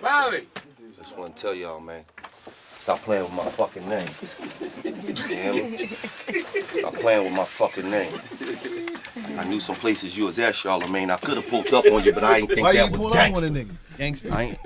Riley! Just want to tell y'all, man. Stop playing with my fucking name. You hear me? Stop playing with my fucking name. I knew some places you was at, Charlamagne. I could have pulled up on you, but I ain't think that was gangster. Gangster. I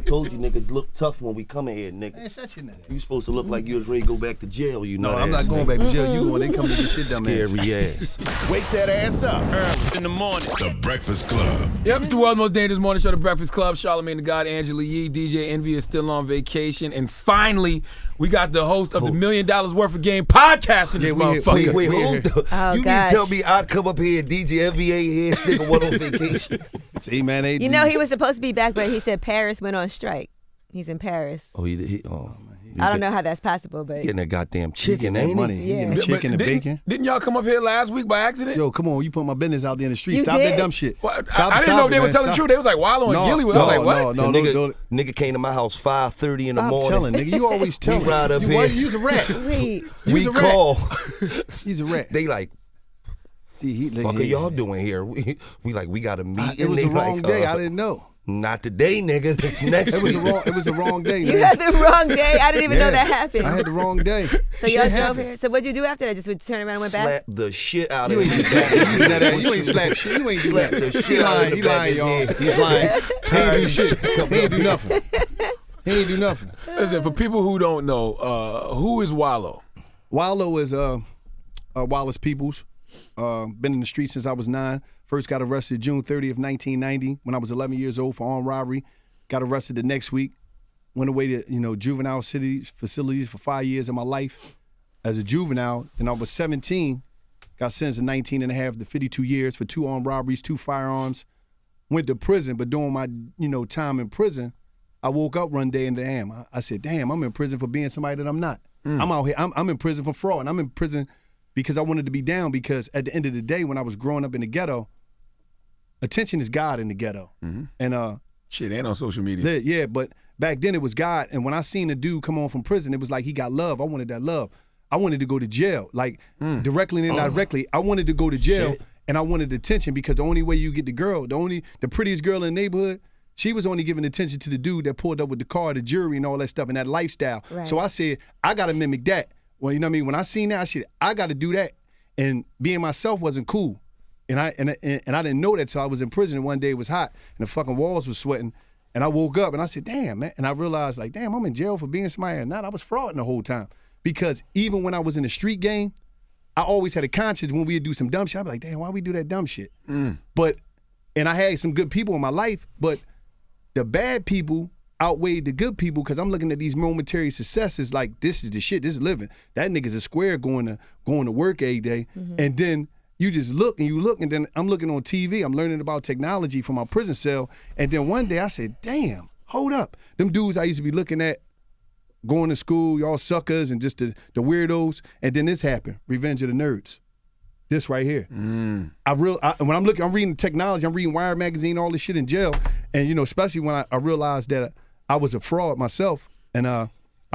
told you, nigga, look tough when we come in here, nigga. Man, such a nigga. You supposed to look like you was ready to go back to jail, you know. No, I'm not going back to jail. You going? They come to get shit done, man. Scary ass. Wake that ass up. Early in the morning. The Breakfast Club. Yep, it's the world's most dangerous morning show, The Breakfast Club. Charlamagne the God, Angela Yee, DJ Envy is still on vacation. And finally, we got the host of the $1 Million Worth of Game podcast in this motherfucker. Wait, hold up. Oh, you gosh. mean tell me I come up here and DJ Envy ain't here, nigga went on vacation? See, man, You know, he was supposed to be back, but he said Paris went on strike. He's in Paris. Oh, I don't know how that's possible, but getting that goddamn chicken, ain't money. he? He getting the chicken and bacon. Didn't y'all come up here last week by accident? Yo, come on, you put my business out there in the street. You Stop did? that dumb shit. Well, Stop, I didn't know if they were man. telling the truth. They was like Wallo and Gillie. I was like, what? No, Nigga came to my house 5:30 in the Stop morning. telling, nigga. You always tell We ride up you, here. You's a rat. wait. We call. He's a rat. They like, fuck are y'all doing here? We got a meeting. It was They the wrong like, day. I didn't know. Not today, nigga. It's next It was week. the wrong day, man. You had the wrong day. I didn't even know that happened. I had the wrong day. So y'all drove here. So what'd you do after that? Just would turn around and went back? Slap the shit out You of ain't me. slap. You ain't slap shit. You ain't do Slap that. the shit out of He the back lying, of y'all. his head. He's lying. He ain't do shit. He ain't do nothing. He ain't do nothing. Listen, for people who don't know, who is Wallo? Wallo is Wallace Peoples. Been in the street since I was 9. First got arrested June 30th, 1990 when I was 11 years old for armed robbery. Got arrested the next week. Went away to juvenile facilities for 5 years of my life as a juvenile. Then I was 17. Got sentenced to 19 and a half to 52 years for 2 armed robberies, 2 firearms. Went to prison, but during my time in prison, I woke up one day and I said, damn, I'm in prison for being somebody that I'm not. I'm out here. I'm in prison for fraud, and I'm in prison because I wanted to be down. Because at the end of the day, when I was growing up in the ghetto, attention is God in the ghetto, and Shit, ain't on social media. yeah, but back then it was God. And when I seen a dude come on from prison, it was like he got love. I wanted that love. I wanted to go to jail, like directly and indirectly. I wanted to go to jail, and I wanted attention because the only way you get the girl, the prettiest girl in the neighborhood, she was only giving attention to the dude that pulled up with the car, the jewelry, and all that stuff, and that lifestyle. Right. So I said, I got to mimic that. Well, you know what I mean? When I seen that, I said, I got to do that. And being myself wasn't cool. And I didn't know that till I was in prison, and one day it was hot, and the fucking walls was sweating. And I woke up, and I said, damn, man. And I realized, like, damn, I'm in jail for being somebody or not. I was frauding the whole time. Because even when I was in the street game, I always had a conscience when we would do some dumb shit. I'd be like, damn, why we do that dumb shit? But, and I had some good people in my life, but the bad people outweighed the good people because I'm looking at these momentary successes like, this is the shit, this is living. That nigga's a square going to work every day. And then you just look, and then I'm looking on TV, I'm learning about technology from my prison cell, and then one day I said, damn, hold up. Them dudes I used to be looking at going to school, y'all suckers and just the weirdos, and then this happened, Revenge of the Nerds. This right here. When I'm reading technology, I'm reading Wired magazine, all this shit in jail, and especially when I realized that I was a fraud myself, and I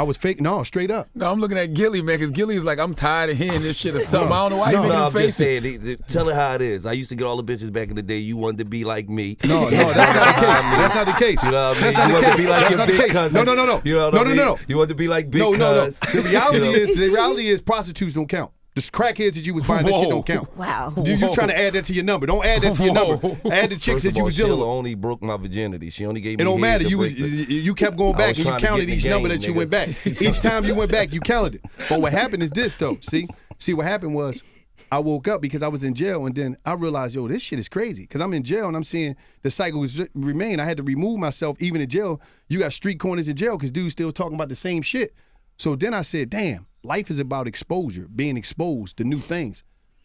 was fake. No, straight up. No, I'm looking at Gillie, man, because Gillie's like, I'm tired of hearing this shit or something. I don't know why you making I'm face. just saying, tell her how it is. I used to get all the bitches back in the day. You wanted to be like me. No, that's not the case. You know what I mean? That's not You the wanted to case. be like That's your not the big case. cousin. No. You know what I mean? No. You wanted to be like big No. cuz. The reality is prostitutes don't count. The crackheads that you was buying, that shit don't count. Wow. You trying to add that to your number. Don't add that to your number. Add the chicks First that of you all, was dealing Sheila with. only broke my virginity. She only gave me It don't head matter. to You break the- you kept going I back was and you trying to counted get in each the number game, that you nigga. went back. Each time you went back, you counted it. But what happened is this though. See what happened was I woke up because I was in jail, and then I realized, yo, this shit is crazy. Because I'm in jail and I'm seeing the cycle remain. I had to remove myself even in jail. You got street corners in jail because dudes still talking about the same shit. So then I said, damn, life is about exposure, being exposed to new things.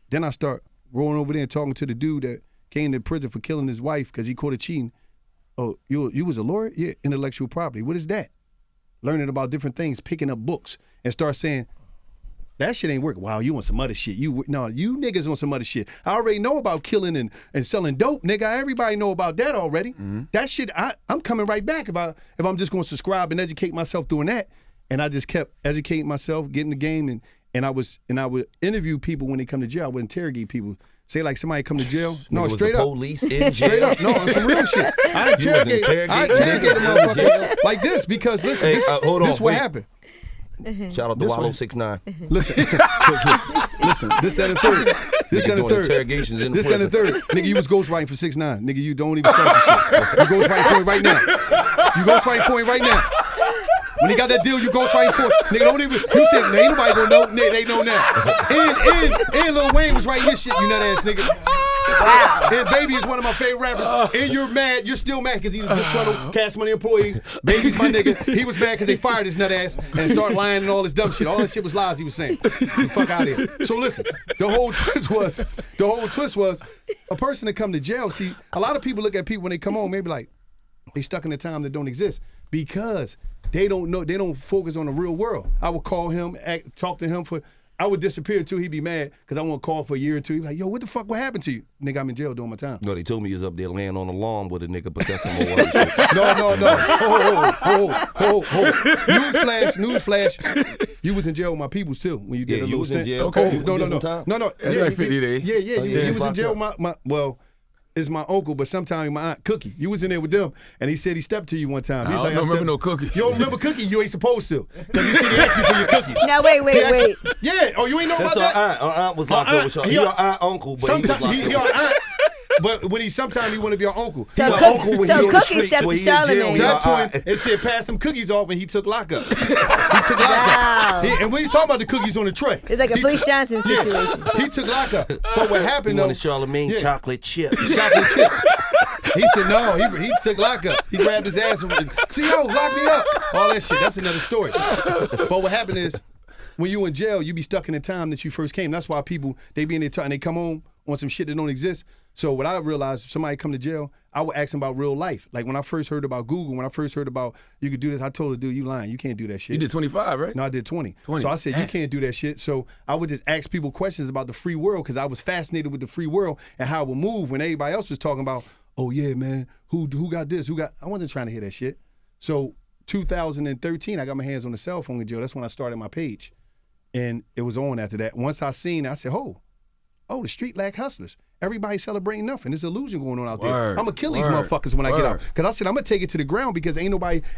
Then I start rolling over there and talking to the dude that came to prison for killing his wife because he caught her cheating. Oh, you was a lawyer? Yeah, intellectual property. What is that? Learning about different things, picking up books, and start saying, that shit ain't working. Wow, you want some other shit. You niggas want some other shit. I already know about killing and selling dope, nigga. Everybody know about that already. That shit, I'm coming right back if I'm just going to subscribe and educate myself doing that. And I just kept educating myself, getting the game, and I would interview people when they come to jail. I would interrogate people. say like somebody come to jail. No, Nigga was straight the up. police in jail. Straight up. No, on some real shit. I interrogate a motherfucker like this because listen, Hey, hold on, this what wait. happened. Shout out to Wallow 6'9". Listen, listen, this, that, and third. This, that, and doing third. interrogations in This, that, and prison. third. Nigga, you was ghostwriting for 6'9". Nigga, you don't even start this shit. You ghostwriting for him right now. You ghostwriting for him right now. When he got that deal, you ghostwriting for him. Nigga, don't even. You said, man, ain't nobody gonna know. Nigga, they know now. And Lil Wayne was writing his shit, you nut ass nigga. Wow. And Baby is one of my favorite rappers. And you're mad. You're still mad because he's a disgruntled Cash Money employee. Baby's my nigga. He was mad because they fired his nut ass and started lying and all this dumb shit. All that shit was lies he was saying. Get the fuck out of here. So listen, the whole twist was a person that come to jail. See, a lot of people look at people when they come home, maybe like they stuck in a time that don't exist because they don't know. They don't focus on the real world. I would call him, talk to him for. I would disappear too. He'd be mad because I won't call for a year or two. He'd be like, yo, what the fuck? What happened to you? Nigga, I'm in jail doing my time. No, they told me he was up there laying on the lawn with a nigga, but that's some more other shit. No. Newsflash. You was in jail with my peoples too when you did a you little was in stint. jail. Okay. No. That's like 50 days. Yeah. You was in locked jail up. with well, it's my uncle, but sometimes my aunt Cookie. You was in there with them, and he said he stepped to you one time. He's I like, don't remember stepped- no Cookie. You don't remember Cookie? You ain't supposed to. Because you see they ask you for your cookies. Now wait. Yeah. Oh, you ain't know That's about our that? aunt. Our aunt was locked up with y'all. He our aunt uncle, but he was locked He up. your aunt. But when sometimes he want to be your uncle. So, my Cook- uncle when so he on the Cookie streets, stepped to when he in jail, Charlamagne. he Talked to our him aunt. and said, pass some cookies off, and he took lockup. He took lockup. Wow. And when you talking about the cookies on the tray. It's like a he Fleece took- Johnson situation. He took lockup. But what He happened though? wanted Charlamagne chocolate chips. Chocolate chips. He said no. He took lockup. He grabbed his ass and CO, lock me up. All that shit. That's another story. But what happened is, when you in jail, you be stuck in the time that you first came. That's why people they be in their time and they come home on some shit that don't exist. So what I realized, if somebody come to jail, I would ask them about real life. Like when I first heard about Google, when I first heard about you could do this, I told the dude, you lying. You can't do that shit. You did 25, right? No, I did 20. 20. So I said, you can't do that shit. So I would just ask people questions about the free world because I was fascinated with the free world and how it would move when everybody else was talking about, oh yeah, man, who got this? I wasn't trying to hear that shit. So 2013, I got my hands on the cell phone in jail. That's when I started my page. And it was on after that. Once I seen it, I said, oh, the street lack hustlers. Everybody celebrating nothing. There's illusion going on out there. Word. I'm going to kill these Word. motherfuckers when I get out. Word. Because I said, I'm going to take it to the ground because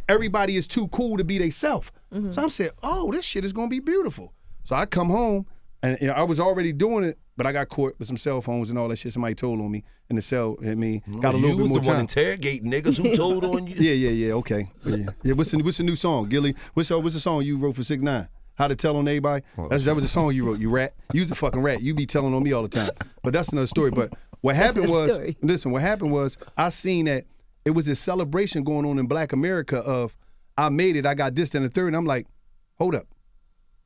everybody is too cool to be they self. So I'm saying, oh, this shit is going to be beautiful. So I come home, and I was already doing it, but I got caught with some cell phones and all that shit somebody told on me in the cell. I mean, got a little You bit was more the one time. interrogating niggas who told on you. Yeah, okay. Yeah. What's the new song, Gillie? What's the song you wrote for 6ix9ine? How to tell on everybody? That was the song you wrote, you rat. You was a fucking rat. You be telling on me all the time. But that's another story. But what happened was, listen, what happened was I seen that it was this celebration going on in Black America of I made it, I got this, and the third, and I'm like, hold up.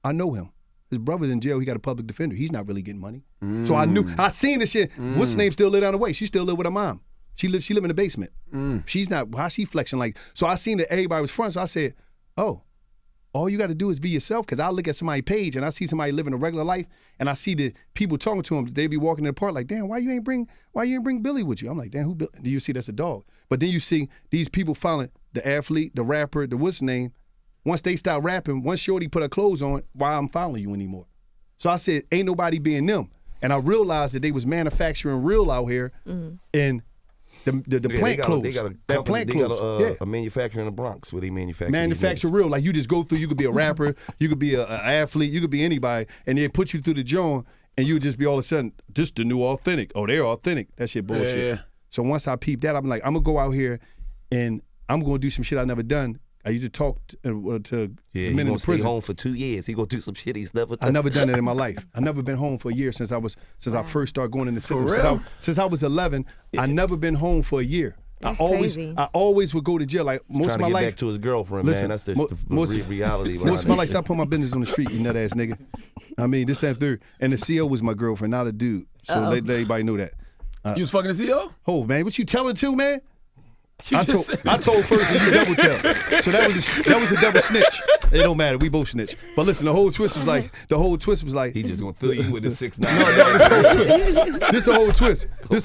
I know him. His brother's in jail, he got a public defender. He's not really getting money. So I seen this shit. What's her name still live down the way? She still live with her mom. She live in the basement. She's not, how she flexing like, so I seen that everybody was front, so I said, oh, all you got to do is be yourself. Because I look at somebody's page and I see somebody living a regular life, and I see the people talking to them. They be walking in the park like, damn, why you ain't bring Billy with you? I'm like, damn, who? Do you see that's a dog? But then you see these people following the athlete, the rapper, the what's name. Once they start rapping, once Shorty put her clothes on, why I'm following you anymore? So I said, ain't nobody being them. And I realized that they was manufacturing real out here, and the plant clothes. They got a that company, plant they clothes. got a manufacturer in the Bronx where they manufacture Real. Like you just go through, you could be a rapper, you could be an athlete, you could be anybody, and they put you through the joint, and you would just be all of a sudden, this the new authentic. Oh, they're authentic. That shit bullshit. Yeah. So once I peeped that, I'm like, I'm going to go out here, and I'm going to do some shit I never done. I used to talk to Yeah, men in he gonna the stay prison. home for 2 years. He gonna do some shit he's never I done. never done it in my life. I never been home for a year since I first started going in the system. real? Since I was 11, I never been home for a year. That's I crazy. always would go to jail. Like most Trying of to my get life. back to his girlfriend, Listen, man. That's the most reality. of my life, stop putting my business on the street, you nut ass nigga. I mean, this, that, third. And the CO was my girlfriend, not a dude. So let everybody know that. You was fucking the CEO? Oh man, what you telling to, man? You I just told, said- I told first and you double tell. So that was a double snitch. It don't matter. We both snitch. But listen, the whole twist was like He just gonna fill you with his 6'9". This the whole twist. This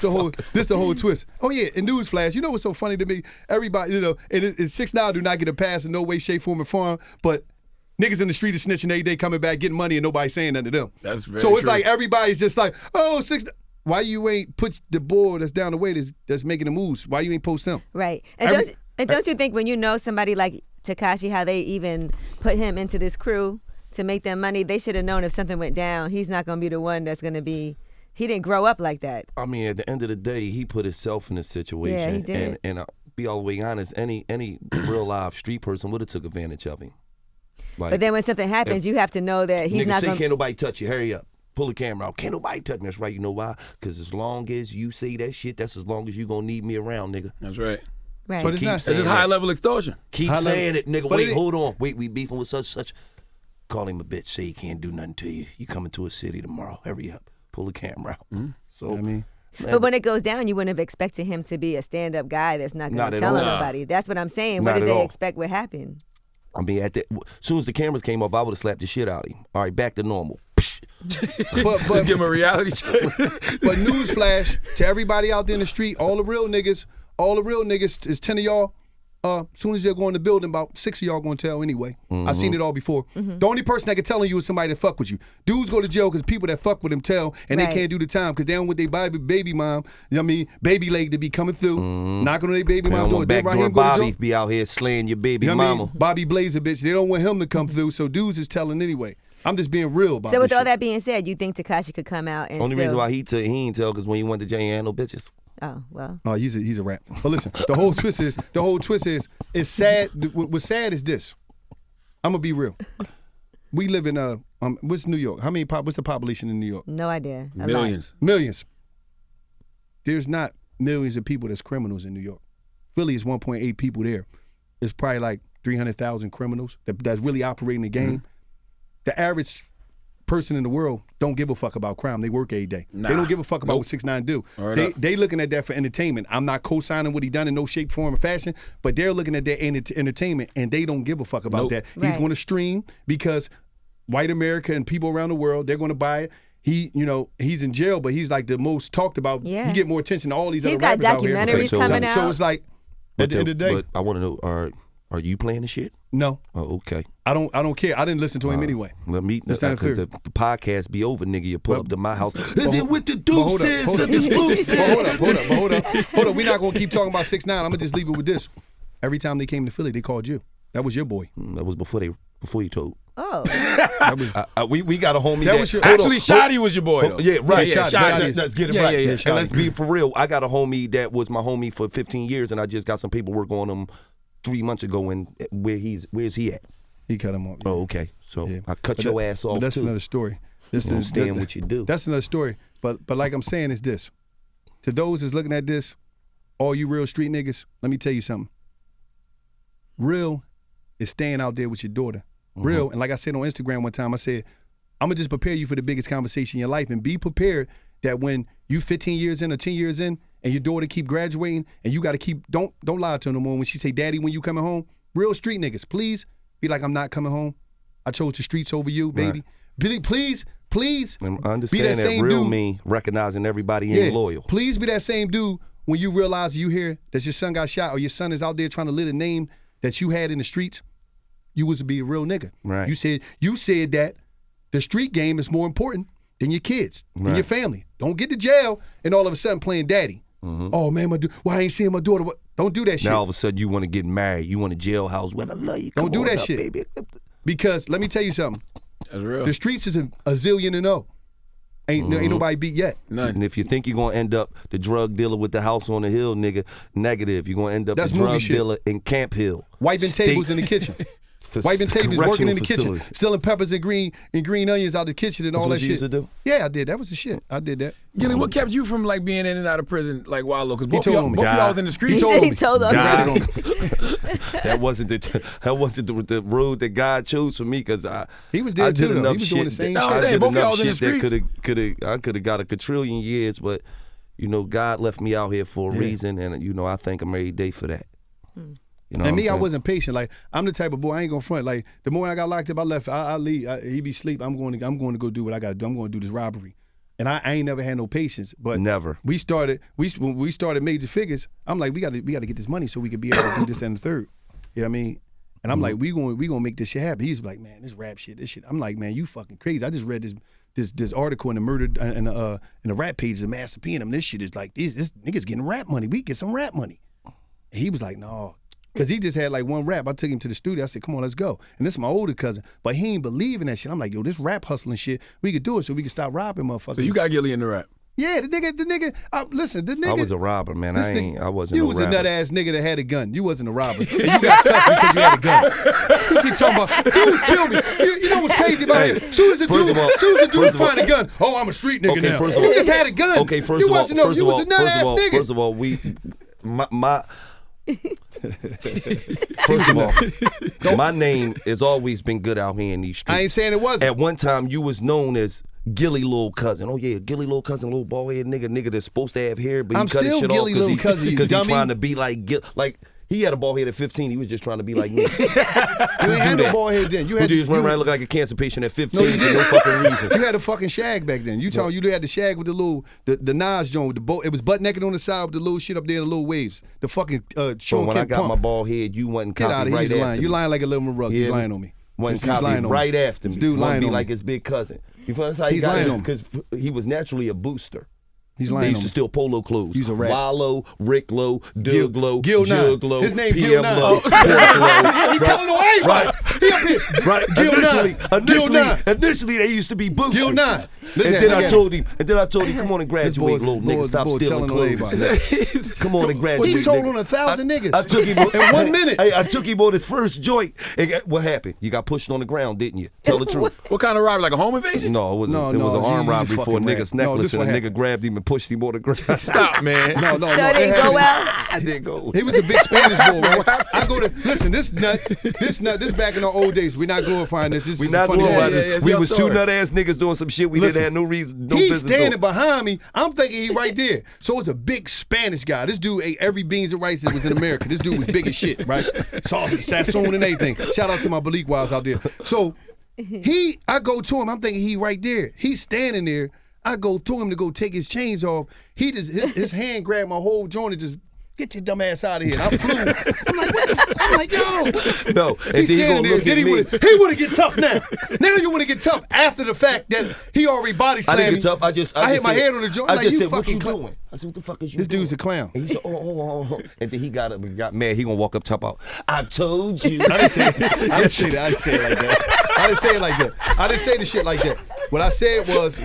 the whole twist. Oh yeah, in newsflash, you know what's so funny to me? Everybody, and 6ix9ine do not get a pass in no way, shape, form, or form. But niggas in the street is snitching every day, coming back, getting money, and nobody saying nothing to them. That's very So it's true. like everybody's just like, oh, 6ix9ine. Why you ain't put the boy that's down the way that's making the moves? Why you ain't post him? Right. And don't you think when you know somebody like Takashi, how they even put him into this crew to make them money, they should have known if something went down, he's not going to be the one that's going to be. He didn't grow up like that. I mean, at the end of the day, he put himself in this situation. Yeah, he did. And I'll be all the way honest, any real live street person would have took advantage of him. Like, but then when something happens, you have to know that he's not going to. Can't nobody touch you. Hurry up. Pull the camera out. Can't nobody touch me. That's right. You know why? Because as long as you say that shit, that's as long as you going to need me around, nigga. That's right. Right. So it's It's high-level extortion. Keep High saying level. it, nigga. But Wait, hold on. Wait, we beefing with such. Call him a bitch. Say he can't do nothing to you. You coming to a city tomorrow. Hurry up. Pull the camera out. Mm-hmm. So, I mean, But when it goes down, you wouldn't have expected him to be a stand-up guy that's not going Not to at tell all. nobody. That's what I'm saying. Not What did at they all. expect would happen? I mean, as soon as the cameras came off, I would have slapped the shit out of him. All right, back to normal. but Give him a reality check. But newsflash to everybody out there in the street, all the real niggas is 10 of y'all. Soon as they're going to the building, about 6 of y'all going to tell anyway. I've seen it all before. The only person that can tell you is somebody that fuck with you. Dudes go to jail because people that fuck with them tell, and Right. they can't do the time because they don't want their baby mom, you know what I mean, baby leg to be coming through, knocking on their baby mom door. Then Backdoor Raheem go to Bobby jail. be out here slaying your baby You know what I mama. mean? Bobby Blaze a bitch. They don't want him to come through, so dudes is telling anyway. I'm just being real about So with this all shit. that being said, you think Takashi could come out and Only still... reason why he ain't tell because when he went to jail, he had no bitches. Oh, well. Oh, he's a rat. But listen, the whole twist is it's sad. What's sad is this. I'm gonna be real. We live in what's New York? What's the population in New York? No idea. A lot. Millions. Millions. There's not millions of people that's criminals in New York. Philly is 1.8 people there. There's probably like 300,000 criminals that's really operating the game. The average person in the world don't give a fuck about crime. They work every day. Nah. They don't give a fuck about what 6ix9ine do. They looking at that for entertainment. I'm not co-signing what he done in no shape, form, or fashion, but they're looking at that entertainment, and they don't give a fuck about that. He's Right. going to stream because white America and people around the world, they're going to buy it. He's in jail, but he's like the most talked about. Yeah. He get more attention than all these He's other got rappers out here. documentaries coming out. So it's like, at the end of the day, But I want to know, are you playing the shit? no, Oh, okay. I don't care. I didn't listen to him anyway. Let me, That's because not fair. the podcast be over, nigga. You pull But- up to my house. but And then hold- with the but hold up, deuces hold and up. the exclusive. Hold up. We're not gonna keep talking about 6ix9ine. I'm gonna just leave it with this. Every time they came to Philly, they called you. That was your boy. That was before you told. Oh. That was, We got a homie That was your- Actually, Shotty was your boy, though. Yeah, right. Yeah, Shotty. Let's get it Yeah, right. yeah, yeah. And let's be for real. I got a homie that was my homie for 15 years, and I just got some paperwork on him 3 months ago. And where's he at? he cut him off. Oh, okay. So Yeah. I cut But your that- ass off But that's too. another story. This Understand what you do. That's another story. But like I'm saying is this. To those that's looking at this, all you real street niggas, let me tell you something. Real is staying out there with your daughter. Real, and like I said on Instagram one time, I said, I'm gonna just prepare you for the biggest conversation in your life, and be prepared that when you 15 years in or 10 years in, and your daughter keep graduating, and you gotta keep, don't lie to her no more. When she say, Daddy, when you coming home, real street niggas, please be like, I'm not coming home. I chose the streets over you, baby. Please. And be understand that same real dude. mean recognizing everybody ain't loyal. Please be that same dude when you realize you hear that your son got shot or your son is out there trying to live a name that you had in the streets. You was to be a real nigga. Right. You said that the street game is more important than your kids and Right. your family. Don't get to jail and all of a sudden playing daddy. Oh man, why I ain't seeing my daughter? Don't do that shit. Now all of a sudden you want to get married. You want a jailhouse. Well, I love you. Don't Come do on that up, shit. baby. Because let me tell you something. That's real. The streets is a zillion and oh. Ain't nobody beat yet. None. And if you think you're gonna end up the drug dealer with the house on the hill, nigga, negative. You're gonna end up That's the movie drug shit. dealer in Camp Hill. Wiping tables in the kitchen. Wiping tables, working in the kitchen, stealing peppers and green onions out the kitchen and all what that you shit. used to do? Yeah, I did. That was the shit. I did that. Gillie, what kept you from like being in and out of prison like Wallow? Because both told of me. y'all was in the He streets. said he told them. God. That wasn't the road that God chose for me because He was there I did too, though. enough He was shit doing the same that- shit. No, I'm I saying, did both of y'all enough was in the shit that streets. I could have got a quadrillion years, but you know God left me out here for a reason, and you know I thank Him every day for that. You know And what me, I'm I saying? wasn't patient. Like I'm the type of boy I ain't gonna front. Like the moment I got locked up, I left. I leave. He be asleep. I'm going to go do what I got to do. I'm going to do this robbery. And I ain't never had no patience. But Never. When we started Major Figures, I'm like, we got to get this money so we could be able to do this and the third. You know what I mean? And I'm like, we gonna make this shit happen. He's like, man, this rap shit, this shit. I'm like, man, you fucking crazy. I just read this article in the murder in the rap pages of Master P and them. This shit is like, this nigga's getting rap money. We get some rap money. And he was like, no. Because he just had like one rap. I took him to the studio. I said, come on, let's go. And this is my older cousin. But he ain't believe in that shit. I'm like, yo, this rap hustling shit, we could do it so we can stop robbing motherfuckers. So you got Gillie in the rap? Yeah, the nigga, listen, the nigga. I was a robber, man. I wasn't You no was rapper. a nut ass nigga that had a gun. You wasn't a robber. And you got tough because you had a gun. You keep talking about, dudes kill me. You know what's crazy about him? Soon as the dude find a gun, oh, I'm a street nigga now. First of all, you just had a gun. Okay, first you of all, wasn't no, you was a nut ass nigga. First of all, my name has always been good out here in these streets. I ain't saying it wasn't. At one time, you was known as Gillie little cousin. Oh yeah, Gillie little cousin, little bald head nigga that's supposed to have hair, but he cut his shit off because he trying to be like he had a bald head at 15. He was just trying to be like me. You ain't had no bald head then. You just run around look like a cancer patient at 15 for no fucking reason. You had a fucking shag back then. You had the shag with the little the Nas joint with the boat. It was butt naked on the side with the little shit up there, the little waves. The fucking So when I got my bald head, you wasn't Get out copy of here. right He's after lying. me. You lying like a little rug. He's lying on me. Wasn't copy right after me. This dude lying be on like me. his big cousin. You feel how he He's got lying him? on me. Because he was naturally a booster. He's They lying used on to me. steal polo clothes. He's a rat. Wallow, Rick Low, Doug Low, Gil Jug Nine. Low, His name PM Gil Nine. Low, Pork Low. He telling on everybody. He up here. Right. Gil Nine. Initially, they used to be boosters. Gil Nine. And then I told him, come on and graduate, little nigga. Stop stealing clothes. Come on and graduate. He told nigga. on 1,000 niggas. I took him in 1 minute. Hey, I took him on his first joint. And what happened? You got pushed on the ground, didn't you? Tell the truth. What kind of robbery? Like a home invasion? No, it was No, an armed you robbery for a fucking nigga's rat. No, necklace, this and a what nigga grabbed him and pushed him on the ground. Stop, man. No. So it didn't go well? I didn't go. He was a big Spanish boy, right? I go to listen. This back in our old days. We're not glorifying this. This We is not funny. doing Yeah, this. yeah, We your was two story. nut ass niggas doing some shit we Listen, didn't have no reason, no He's business standing doing. behind me. I'm thinking he right there. So it's a big Spanish guy. This dude ate every beans and rice that was in America. This dude was big as shit, right? Sausage, sassoon, and everything. Shout out to my Balik wives out there. So I go to him. I'm thinking he right there. He's standing there. I go to him to go take his chains off. He just his hand grabbed my whole joint and just get your dumb ass out of here. And I flew. I'm like, what the fuck? I'm like, yo. No, and He's then he standing gonna there. look at Then he me. want to get tough now. Now you want to get tough after the fact that he already body I slammed didn't me. get tough. I hit just my said- head on the joint. I Like, just you said, what fucking you clown. doing? I said, what the fuck is you This doing? dude's a clown. And he said, oh. And then he got mad. He gonna walk up top out. I told you. I didn't say that. I didn't say it like that. I didn't say it like that. I didn't say the shit like that. What I said was,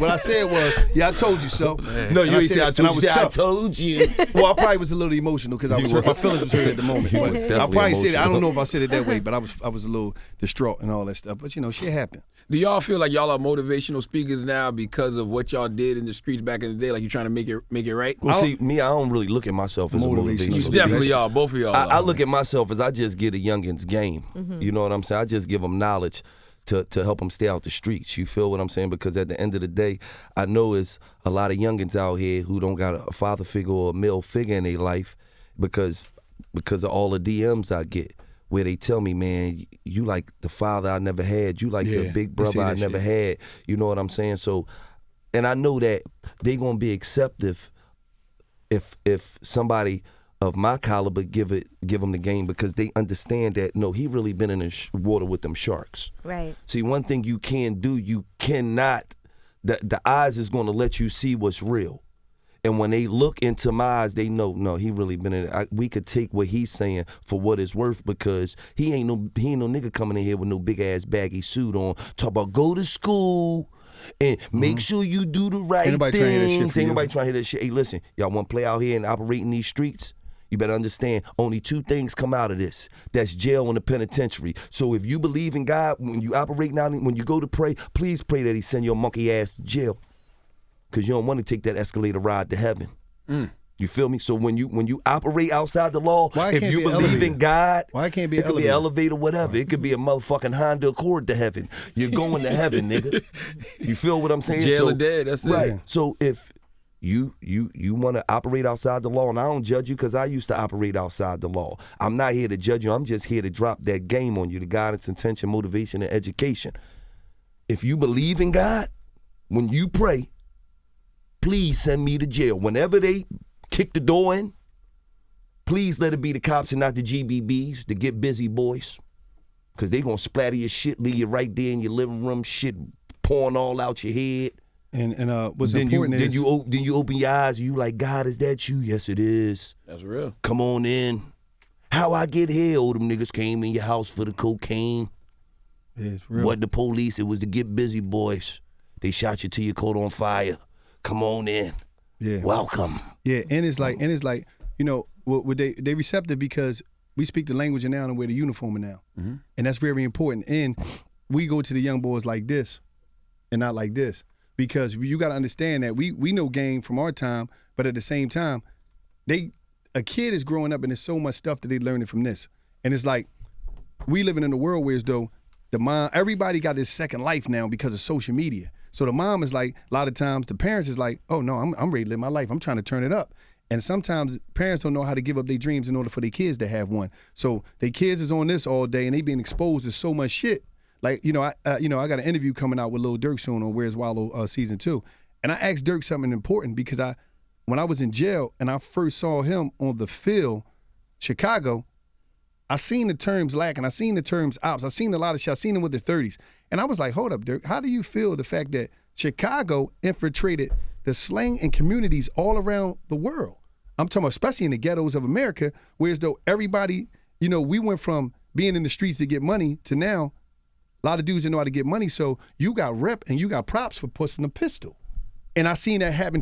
yeah, I told you so. No, you And ain't say I and told you. was You said, I tough. told you. Well, I probably was a little emotional because I was hurt. My feelings was hurt at the moment. You But was I definitely probably said it. I don't emotional. know if I said it that way, but I was a little distraught and all that stuff. But shit happened. Do y'all feel like y'all are motivational speakers now because of what y'all did in the streets back in the day? Like you trying to make it right? Well, see, me, I don't really look at myself as a Motivational motivational You speaker. definitely are. Both of y'all. I are. look at myself as I just get a youngin's game. You know what I'm saying? I just give them knowledge to help them stay out the streets. You feel what I'm saying? Because at the end of the day, I know it's a lot of youngins out here who don't got a father figure or a male figure in their life because of all the DMs I get where they tell me, man, you like the father I never had. You like the Yeah, big I see brother I that never shit. had. You know what I'm saying? So, and I know that they gonna be acceptive if somebody of my caliber give them the game because they understand that no, he really been in the water with them sharks. Right. See, one thing you can do, you cannot. The eyes is gonna let you see what's real. And when they look into my eyes, they know, no, he really been in it. We could take what he's saying for what it's worth because he ain't no nigga coming in here with no big ass baggy suit on. Talk about go to school and make sure you do the right Ain't nobody trying to hear that shit things. from Ain't you. nobody trying to hear that shit. Hey, listen, y'all want to play out here and operate in these streets? You better understand, only two things come out of this. That's jail and the penitentiary. So if you believe in God, when you operate now, when you go to pray, please pray that he send your monkey ass to jail. Because you don't want to take that escalator ride to heaven. You feel me? So when you operate outside the law, Why it if can't you be an believe elevator? in God, Why it can't be it an could be an elevator? elevator, whatever. It could be a motherfucking Honda Accord to heaven. You're going to heaven, nigga. You feel what I'm saying? Jail so, or dead, that's it. right. So if you want to operate outside the law, and I don't judge you because I used to operate outside the law. I'm not here to judge you. I'm just here to drop that game on you, the guidance, intention, motivation, and education. If you believe in God, when you pray, please send me to jail. Whenever they kick the door in, please let it be the cops and not the GBBs, the get busy boys. Because they gonna splatter your shit, leave you right there in your living room, shit pouring all out your head. And what's important is... Then you open your eyes and you like, God, is that you? Yes, it is. That's real. Come on in. How I get here? Oh, them niggas came in your house for the cocaine. Yeah, it's real. Wasn't the police, it was the Get Busy boys. They shot you till your coat on fire. Come on in. Yeah. Welcome. Yeah, and it's like, you know, they receptive because we speak the language now and wear the uniform now. Mm-hmm. And that's very important. And we go to the young boys like this and not like this. Because you got to understand that we know game from our time, but at the same time, a kid is growing up and there's so much stuff that they learning from this. And it's like, we living in a world where as though everybody got this second life now because of social media. So the mom is like, a lot of times the parents is like, oh no, I'm ready to live my life. I'm trying to turn it up. And sometimes parents don't know how to give up their dreams in order for their kids to have one. So their kids is on this all day and they being exposed to so much shit. Like, I got an interview coming out with Lil Durk soon on Where's Wallow season 2. And I asked Durk something important because when I was in jail and I first saw him on the field, Chicago, I seen the terms lack and I seen the terms ops. I seen a lot of shit. I seen them with the 30s. And I was like, hold up, Durk, how do you feel the fact that Chicago infiltrated the slang and communities all around the world? I'm talking about especially in the ghettos of America, whereas though everybody, we went from being in the streets to get money to now, a lot of dudes didn't know how to get money. So you got rep and you got props for pushing a pistol. And I seen that happen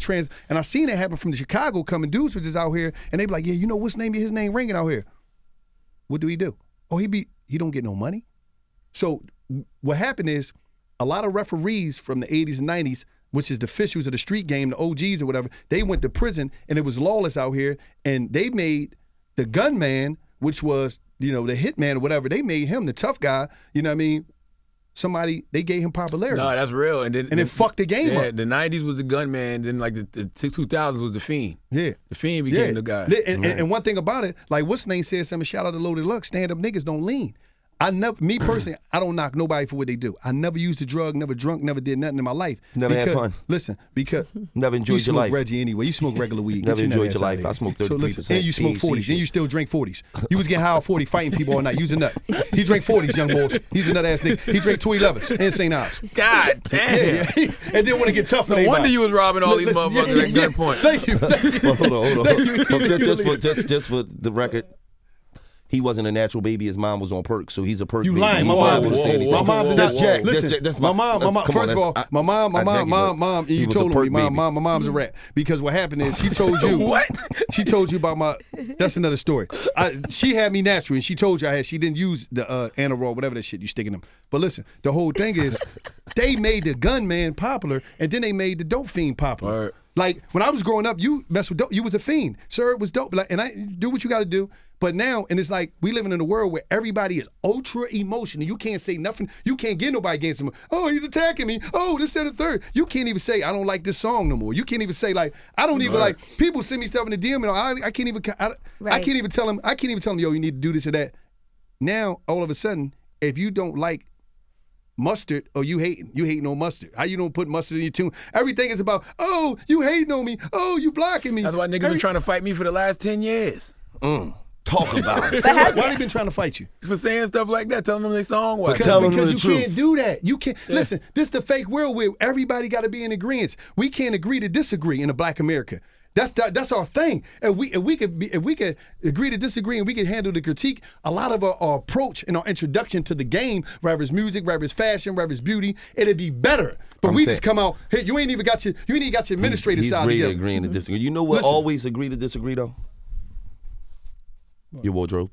and I seen that happen from the Chicago coming dudes which is out here and they be like, yeah, what's his name ringing out here? What do? Oh, he don't get no money. So what happened is a lot of referees from the 80s and 90s, which is the officials of the street game, the OGs or whatever, they went to prison and it was lawless out here and they made the gunman, which was, the hitman or whatever, they made him the tough guy, somebody, they gave him popularity. No, that's real. And then fucked the game up. The 90s was the gunman, then like the 2000s was the Fiend. Yeah. The Fiend became the guy. And one thing about it, like what's name said something, shout out to Loaded Luck, stand-up niggas don't lean. Me personally, I don't knock nobody for what they do. I never used a drug, never drunk, never did nothing in my life. Never had fun. Listen, because never enjoyed your life. You smoke Reggie anyway. You smoke regular weed. Never enjoyed your life. I smoked 33%. So listen, and you smoke 40s, and you still drink 40s. You was getting high on 40 fighting people all night. You was a nut. He drank 40s, young boys. He's a nut ass nigga. He drank 211s and St. Ives. God damn. Yeah. And then when it get tough, no wonder you was robbing all these motherfuckers at gunpoint. Thank you. Well, hold on. Just for the record. He wasn't a natural baby. His mom was on perks, so he's a perk baby. You lying. My mom did not. Listen, that's my mom. First of all, my mom. You told me, my mom's a rat. Because what happened is she told you. What? She told you about my. That's another story. She had me natural, and she told you she didn't use the Anarol, whatever that shit you stick in them. But listen, the whole thing is, they made the gunman popular, and then they made the dope fiend popular. Right. Like when I was growing up, you messed with dope. You was a fiend. Sir, it was dope. Like, and I do what you got to do. But now, and it's like we living in a world where everybody is ultra emotional. You can't say nothing. You can't get nobody against him. Oh, he's attacking me. Oh, this, that, and the third. You can't even say I don't like this song no more. You can't even say like I don't even like. People send me stuff in the DM and I can't even. I can't even tell them. I can't even tell them. Yo, you need to do this or that. Now, all of a sudden, if you don't like mustard, or you hating on mustard. How you don't put mustard in your tune? Everything is about, oh, you hating on me. Oh, you blocking me. That's why niggas been trying to fight me for the last 10 years. Talk about it. Why they been trying to fight you? For saying stuff like that, telling them they song was. Because you can't do that. You can't. Yeah. Listen, this the fake world where everybody got to be in agreement. We can't agree to disagree in a black America. That's our thing. If we could agree to disagree and we could handle the critique, a lot of our approach and our introduction to the game, whether it's music, whether it's fashion, whether it's beauty, it'd be better. But just come out. Hey, you ain't even got your administrative side together. He's great at agreeing to disagree. You know what? Always agree to disagree though. Your wardrobe.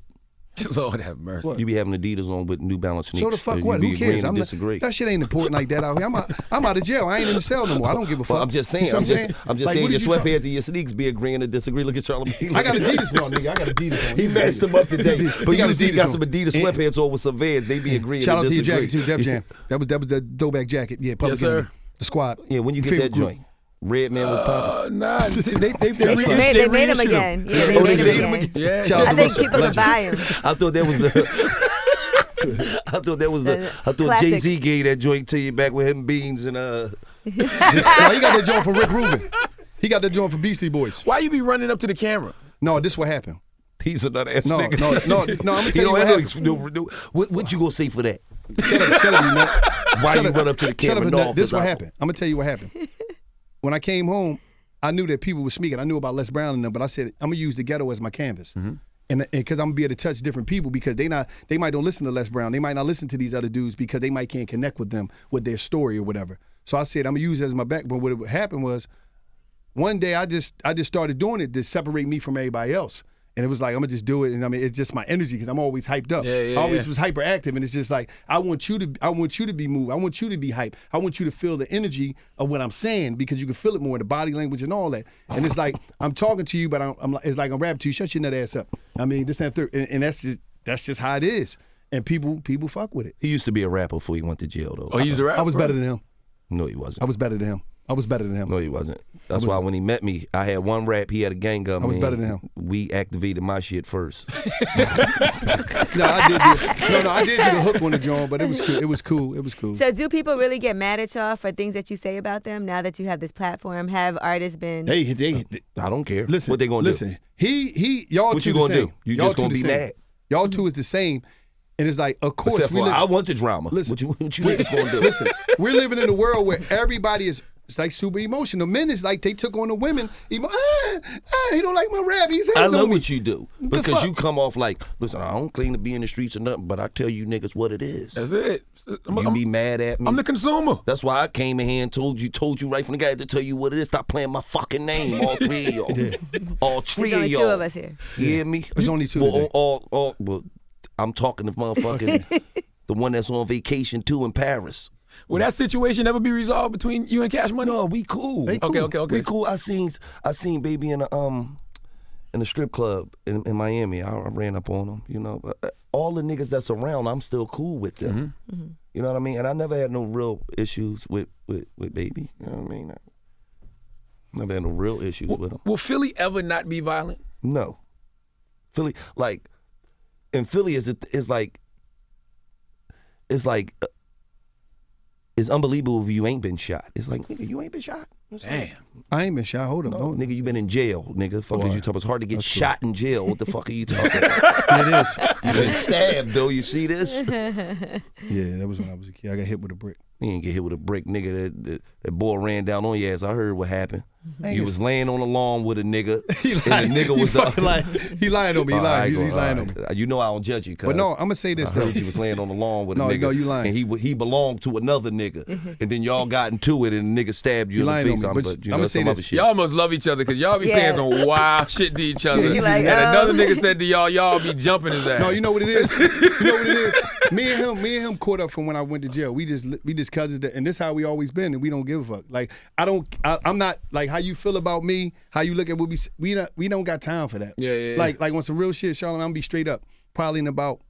Lord have mercy. What? You be having Adidas on with New Balance sneakers. So the fuck what? Who cares? That shit ain't important like that out here. I'm out of jail. I ain't in the cell no more. I don't give a fuck. Well, I'm just saying. I'm just saying your sweatpants and your sneaks be agreeing to disagree. Look at Charlamagne. I got Adidas on, nigga. I got Adidas on. He matched them up today. But you got some Adidas sweatpants on with some Vans. They be agreeing Shout to disagree. Shout out to your jacket too, Def Jam. That was the throwback jacket. Yeah, Public Enemy. The Squad. Yeah, when you get that joint. Red Man was popping. Nah, they made him again. Yeah, they made him again. Yeah, I think people will buy him. I thought Jay-Z gave that joint to you back with him Beans and No, he got that joint from Rick Rubin. He got that joint from Beastie Boys. Why you be running up to the camera? No, this what happened. He's a nut ass No, nigga. no. I'm gonna tell you what happened. What you gonna say for that? Shut up, you nut. Why you run up to the camera? Shut up, No, nut. This is what happened. I'm gonna tell you what happened. When I came home, I knew that people were speaking. I knew about Les Brown and them, but I said I'm gonna use the ghetto as my canvas. And because I'm gonna be able to touch different people because they might don't listen to Les Brown. They might not listen to these other dudes because they might can't connect with them with their story or whatever. So I said I'm gonna use it as my backbone. What happened was one day I just started doing it to separate me from everybody else. And it was like, I'm gonna just do it, and I mean, it's just my energy because I'm always hyped up. I always was hyperactive, and it's just like I want you to be moved. I want you to be hyped. I want you to feel the energy of what I'm saying because you can feel it more in the body language and all that. And it's like I'm talking to you, but it's like I'm rapping to you. Shut your nut ass up. I mean, this and that, and that's just how it is. And people fuck with it. He used to be a rapper before he went to jail, though. Oh, he used to rap? I was better than him. No, he wasn't. I was better than him. No, he wasn't. That's why when he met me, I had one rap. He had a gang gun. I was better than him. We activated my shit first. I did do the hook on the joint, but it was cool. So do people really get mad at y'all for things that you say about them now that you have this platform? Have artists been? I don't care. Listen, what they gonna do? Y'all Y'all what two you the gonna same. do? You Y'all just gonna two be the same. mad? Y'all two is the same, and it's like, of course, Except for I want the drama. Listen, what you niggas gonna do? Listen, we're living in a world where everybody is. It's like super emotional. Men is like they took on the women. He don't like my rap. I love what you do The because fuck? you come off like, listen, I don't claim to be in the streets or nothing, but I tell you niggas what it is. That's it. You be mad at me. I'm the consumer. That's why I came in here and told you right from the guy to tell you what it is. Stop playing my fucking name, all three of y'all. All three There's of only y'all. two of us here. You hear me? There's only two today. Well, I'm talking to motherfucking the one that's on vacation too in Paris. Will that situation ever be resolved between you and Cash Money? No, we cool. Okay. We cool. I seen Baby in a strip club in Miami. I ran up on him, you know. But all the niggas that's around, I'm still cool with them. Mm-hmm. You know what I mean? And I never had no real issues with Baby. You know what I mean? Never had no real issues with him. Will Philly ever not be violent? No. Philly, like, in Philly it's unbelievable if you ain't been shot. It's like, nigga, you ain't been shot. Damn. I ain't been shot. Hold up, No, no. nigga, you been in jail, nigga. Fuck Boy, is you talking? It's hard to get that's shot in jail. What the fuck are you talking about? It is. You been stabbed, though. You see this? Yeah, that was when I was a kid. I got hit with a brick. You ain't get hit with a brick, nigga. That boy ran down on your ass. I heard what happened. Ain't You it- was laying on the lawn with a nigga, lying. and the nigga was He fucking lying. He lying on me. He lying. He's lying on me. You know I don't judge you, cuz. But no, I'm gonna say this I though. heard you was laying on the lawn with a No, nigga. no, you lying. And he belonged to another nigga, and then y'all got into it, and the nigga stabbed you You in the lying face. on me, But you I'ma know say some other this. shit. Y'all must love each other because y'all be Yeah. saying some wild shit to each other. Yeah, he like, and another nigga said to y'all be jumping his ass. No, you know what it is. You know what it is. Me and him caught up from when I went to jail. We just cousins, and this how we always been, and we don't give a fuck. Like I'm not like how you feel about me, how you look at what we don't got time for that. Yeah. Like on some real shit, Charlamagne, I'm gonna be straight up. Probably in about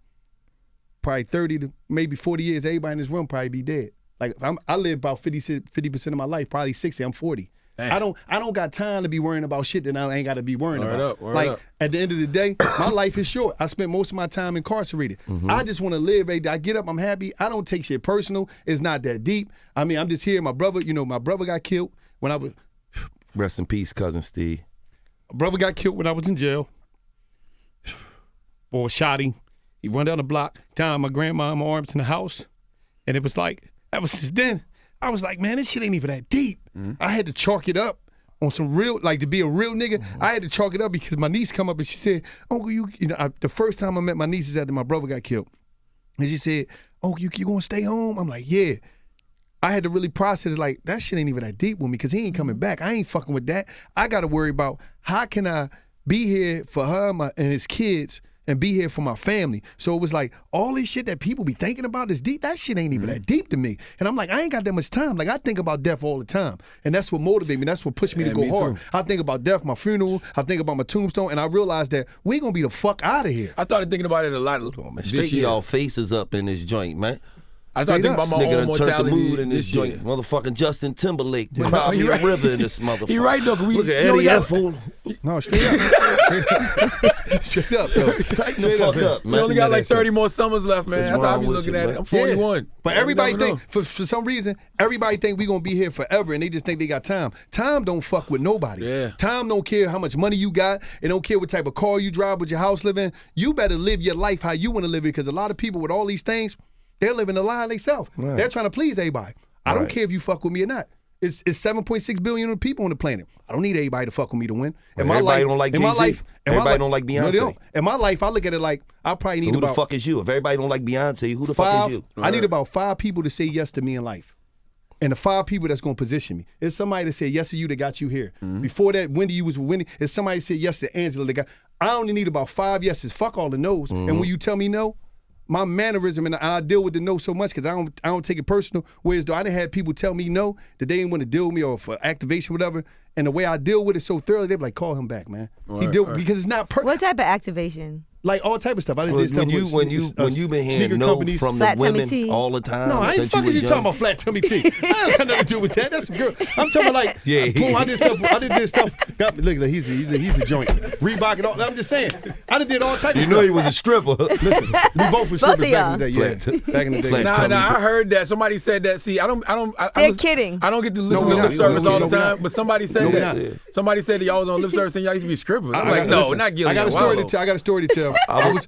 30 to maybe 40 years, everybody in this room probably be dead. Like I live about 50% of my life, probably 60. I'm 40. Damn. I don't got time to be worrying about shit that I ain't got to be worrying about. Word like up. at the end of the day, my life is short. I spent most of my time incarcerated. I just want to live every day. I get up, I'm happy. I don't take shit personal. It's not that deep. I mean, I'm just here. My brother got killed when I was. Rest in peace, cousin Steve. My brother got killed when I was in jail. Boy shot him. He run down the block, down my grandma in my arms in the house, and it was like ever since then. I was like, man, this shit ain't even that deep. I had to chalk it up on some real, like to be a real nigga. I had to chalk it up because my niece come up and she said, Uncle, you know, the first time I met my niece is after my brother got killed. And she said, oh, you gonna stay home? I'm like, yeah. I had to really process it, like, that shit ain't even that deep with me because he ain't coming back. I ain't fucking with that. I got to worry about how can I be here for her and his kids and be here for my family. So it was like, all this shit that people be thinking about is deep. That shit ain't even that deep to me. And I'm like, I ain't got that much time. Like, I think about death all the time. And that's what motivates me. That's what pushed me to Yeah, go me hard. too. I think about death, my funeral. I think about my tombstone. And I realized that we going to be the fuck out of here. I started thinking about it a lot Man, this straighten year. y'all faces up in this joint, man. I started thinking about my Nigga own done turned the mortality mood in this joint. year. Motherfucking Justin Timberlake. Yeah. Cry He me right. a river in this motherfucker. He right though. 'Cause we, Look at you know, we Eddie got- F. fool. No, straight up. Straight up, though. Tighten the fuck up, man. We only got like 30 more summers left, man. What's That's how I wrong be with looking you, at man? it. I'm 41. Yeah. But You everybody never think, know. for some reason, everybody think we gonna be here forever, and they just think they got time. Time don't fuck with nobody. Yeah. Time don't care how much money you got. It don't care what type of car you drive, what your house live in. You better live your life how you want to live it, because a lot of people with all these things, they're living a lie themselves. Right. They're trying to please everybody. I don't Right. care if you fuck with me or not. It's 7.6 billion people on the planet. I don't need everybody to fuck with me to win. In my Everybody life, don't like in my Jay-Z. life, in my Everybody life- don't like No, they Beyonce. don't. In my life, I look at it like I probably need Who the about fuck is you? If everybody don't like Beyonce, who the fuck five. is you? I need about 5 people to say yes to me in life. And the 5 people that's gonna position me. It's somebody that said yes to you that got you here. Before that, Wendy, you was with Wendy. It's somebody that said yes to Angela that got. I only need about 5 yeses. Fuck all the no's. And when you tell me no, my mannerism, and I deal with the no so much because I don't take it personal. Whereas though I done had people tell me no, that they didn't want to deal with me or for activation, whatever. And the way I deal with it so thoroughly, they be like, call him back, man. Because it's not What type of activation? like all type of stuff. I done When did stuff you with when you been sneaker hearing no companies. from the Flat tummy women tea. all the time. No, I ain't since fucking was you young? talking about flat tummy tea. I ain't got nothing to do with that. That's some girl. I'm talking about like, Yeah, boom, I did stuff. I did this stuff. Got, look, he's a joint. Reebok and all. I'm just saying. I done did all types of You stuff. know he was a stripper. Listen, we both were strippers of back in the day. Yeah, Flat- back in the day. flat Nah, tummy I heard that. Somebody said that. See, I They're kidding. I don't get to listen we to not. lip service No, all we the not. time, but somebody said No, we that. not. Somebody said that y'all was on lip service and y'all used to be strippers. I'm like, got- no, listen, not Gillie. I got a story to tell. I got a story to tell.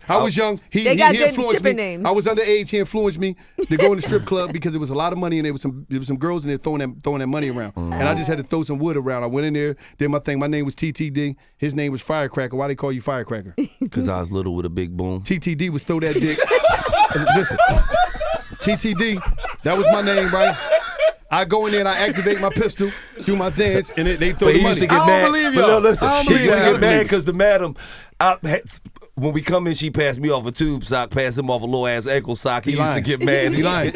I was young. He got good influenced stripper me. names. I was underage. He influenced me to go in the strip club because there was a lot of money and there was some girls in there throwing that money around. And I just had to throw some wood around. I went in there, did my thing. My name was TTD. His name was Firecracker. Why they call you Firecracker? Because I was little with a big boom. TTD was throw that dick. Listen, TTD, that was my name, right? I go in there and I activate my pistol, do my dance, and they throw But the he money. used to get I don't mad. believe But no, y'all. listen, I don't he believe used to y'all. get mad because the madam, when we come in, she passed me off a tube sock, passed him off a little ass ankle sock. He used to lying. get mad. He lying.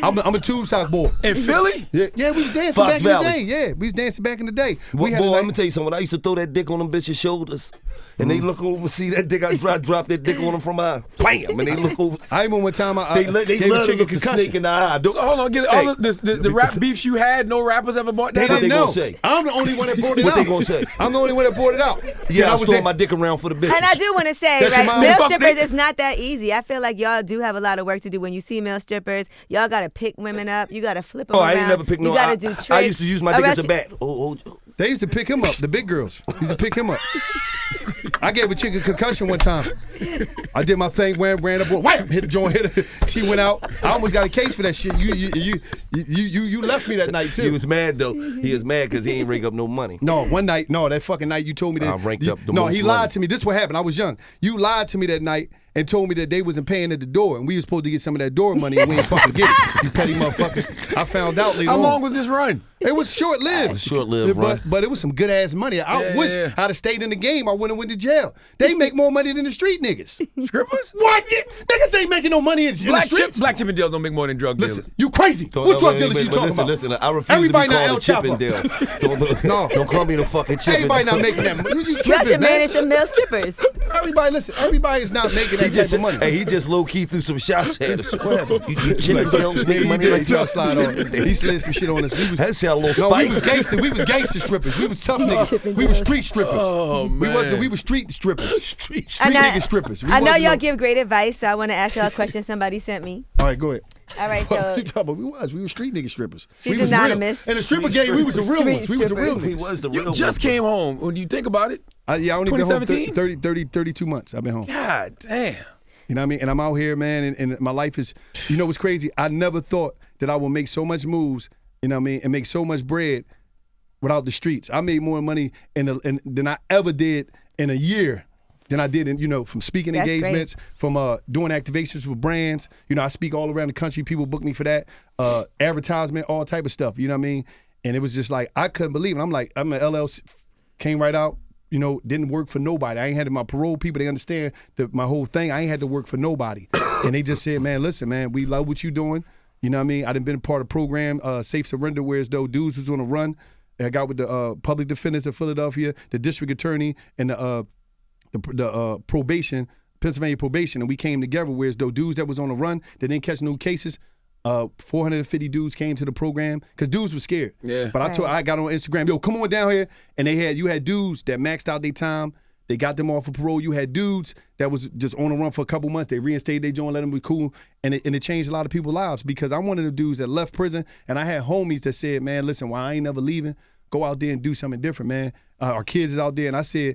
I'm a tube sock boy. In Philly? Yeah, we was dancing Fox back Valley. in the day. Yeah, we was dancing back in the day. Boy, We had I'm a night- gonna tell you something. I used to throw that dick on them bitches' shoulders, and they look over, see that dick. I drop that dick on them from my bam, and they look over. I remember one time I They gave a love to chick a look the concussion. snake in the eye. Don't- So hold on, Gillie. Hey. All the rap beefs you had, no rappers ever bought They that What up? didn't they know. gonna say? I'm the only one that brought it What out. they gonna say? I'm the only one that brought it out. Yeah, I was throwing there. my dick around for the bitches. And I do want to say, That's your right, mom. male Fuck strippers they- is not that easy. I feel like y'all do have a lot of work to do when you see male strippers. Y'all got to pick women up. You got to flip them Oh, around. I ain't never picked no. You got I, to do tricks. I used to use my dick as a Arrest- bat. Oh, They used to pick him up, the big girls. Used to pick him up. I gave a chick a concussion one time. I did my thing, ran up, wham, hit the joint, hit her. She went out. I almost got a case for that shit. You left me that night too. he was mad though. He was mad because he ain't ring up no money. No, one night, that fucking night you told me that. I ranked up the No, most he lied money. to me. This is what happened. I was young. You lied to me that night and told me that they wasn't paying at the door and we were supposed to get some of that door money and we ain't fucking get it. You petty motherfucker. I found out later How on. long was this run? It was short-lived. It was short-lived, but, right? but it was some good-ass money. I Yeah, wish yeah. I'd have stayed in the game. I wouldn't have went to jail. They make more money than the street niggas. Strippers? What? Niggas ain't making no money in the streets. Black Chippendales don't make more than drug dealers. Listen, you crazy. What drug dealers you talking about? Listen, I refuse Everybody to be not called a El Chapo. Chippendale. No. Don't call me the fucking Chippendale. Everybody not making that money. You Y'all tripping, should man. manage some male strippers. Everybody, listen. Everybody is not making that type of money. Hey, he just low key threw some shots at us. What happened? You Chippendales make He money did. like He tried to that? slide on. He slid some shit on us. That sound a little No, we was spicy. gangster. We was gangster strippers. We was tough niggas. We was street strippers. Oh, man. We was street strippers. Street And nigga strippers. We I know wasn't y'all no- give great advice, so I want to ask y'all a question somebody sent me. All right, go ahead. All right, What so you talking about? We were street nigga strippers. She's we was real. anonymous. In the stripper game, we was the real Street ones. We was the real strippers. He niggas. was the You real just one. came home. When you think about it, Yeah, I only been home 2017? 32 months. I've been home. God damn. You know what I mean? And I'm out here, man, and my life is, you know what's crazy? I never thought that I would make so much moves, you know what I mean, and make so much bread without the streets. I made more money than I ever did in a year than I did in, from speaking That's engagements, from doing activations with brands. You know, I speak all around the country. People book me for that. Advertisement, all type of stuff, you know what I mean? And it was just like, I couldn't believe it. I'm an LLC, came right out. Didn't work for nobody. I ain't had my parole people. They understand my whole thing. I ain't had to work for nobody. And they just said, man, listen, man, we love what you doing. You know what I mean? I done been a part of program, Safe Surrender, where as though dudes was on a run. I got with the public defenders of Philadelphia, the district attorney, and the probation, Pennsylvania probation, and we came together where as though dudes that was on a run, that didn't catch no cases, 450 dudes came to the program because dudes were scared. Yeah. But I got on Instagram, yo, come on down here. And you had dudes that maxed out their time. They got them off of parole. You had dudes that was just on the run for a couple months. They reinstated their joint, let them be cool. And it changed a lot of people's lives because I'm one of the dudes that left prison. And I had homies that said, man, listen, while I ain't never leaving, go out there and do something different, man. Our kids is out there. And I said,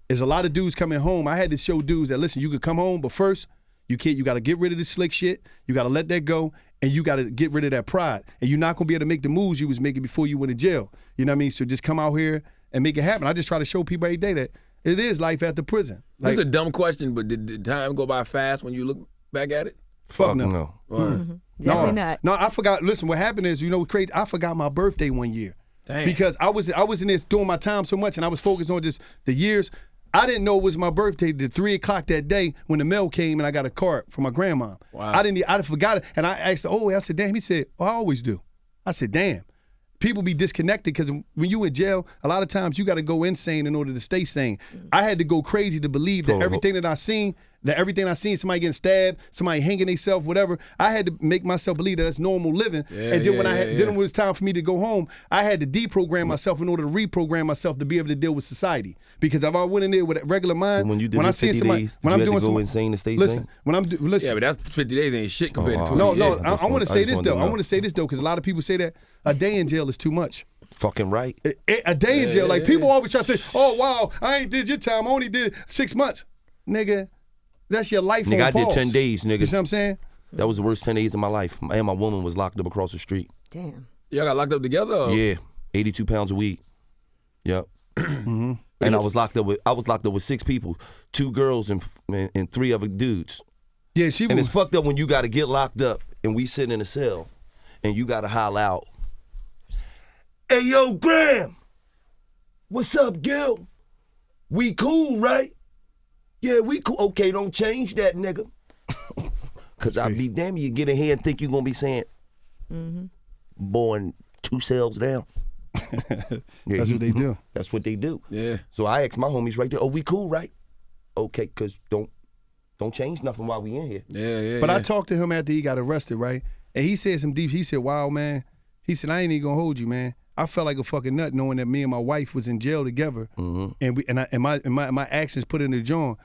there's a lot of dudes coming home. I had to show dudes that, listen, you could come home, but first, you got to get rid of the slick shit. You got to let that go. And you got to get rid of that pride. And you're not going to be able to make the moves you was making before you went to jail. You know what I mean? So just come out here and make it happen. I just try to show people every day that it is life after prison. This is a dumb question, but did time go by fast when you look back at it? Fuck no. Definitely not. No, I forgot. Listen, what happened is, what's crazy? I forgot my birthday one year. Damn. Because I was in there doing my time so much and I was focused on just the years. I didn't know it was my birthday till 3 o'clock that day when the mail came and I got a card from my grandma. Wow. I forgot it. And I asked, I said, damn. He said, I always do. I said, damn. People be disconnected because when you in jail, a lot of times you got to go insane in order to stay sane. I had to go crazy to believe that everything that I seen, somebody getting stabbed, somebody hanging themselves, whatever, I had to make myself believe that that's normal living. And then when it was time for me to go home, I had to deprogram myself in order to reprogram myself to be able to deal with society. Because if I went in there with a regular mind, So when you did I your see 50 somebody, days, when did I'm you doing have to go some, insane to stay listen, sane? when I'm listen. Yeah, but that's 50 days ain't shit compared to 20 No, years. I want to say this though. I want to say this though because a lot of people say that a day in jail is too much. Fucking right. A day in jail. Like people always try to say, oh wow, I ain't did your time. I only did 6 months. Nigga, that's your life Nigga, on I did pause. 10 days, nigga. You see what I'm saying? That was the worst 10 days of my life. And my woman was locked up across the street. Damn. Y'all got locked up together? Or? Yeah, 82 pounds of weed. Yep. And I was locked up with 6 people, 2 girls and 3 other dudes. Yeah, she And was. it's fucked up when you got to get locked up and we sitting in a cell and you got to holler out, hey, yo, Graham, what's up, Gil? We cool, right? Yeah, we cool. Okay, don't change that, nigga. Because I'll be damn you get in here and think you're going to be saying, born 2 cells down. That's what they do. That's what they do. Yeah. So I asked my homies right there, oh, we cool, right? Okay, because don't change nothing while we in here. Yeah. But I talked to him after he got arrested, right? And he said some deep. He said, wow, man. He said, I ain't even gonna hold you, man. I felt like a fucking nut knowing that me and my wife was in jail together, and my actions put in the joint.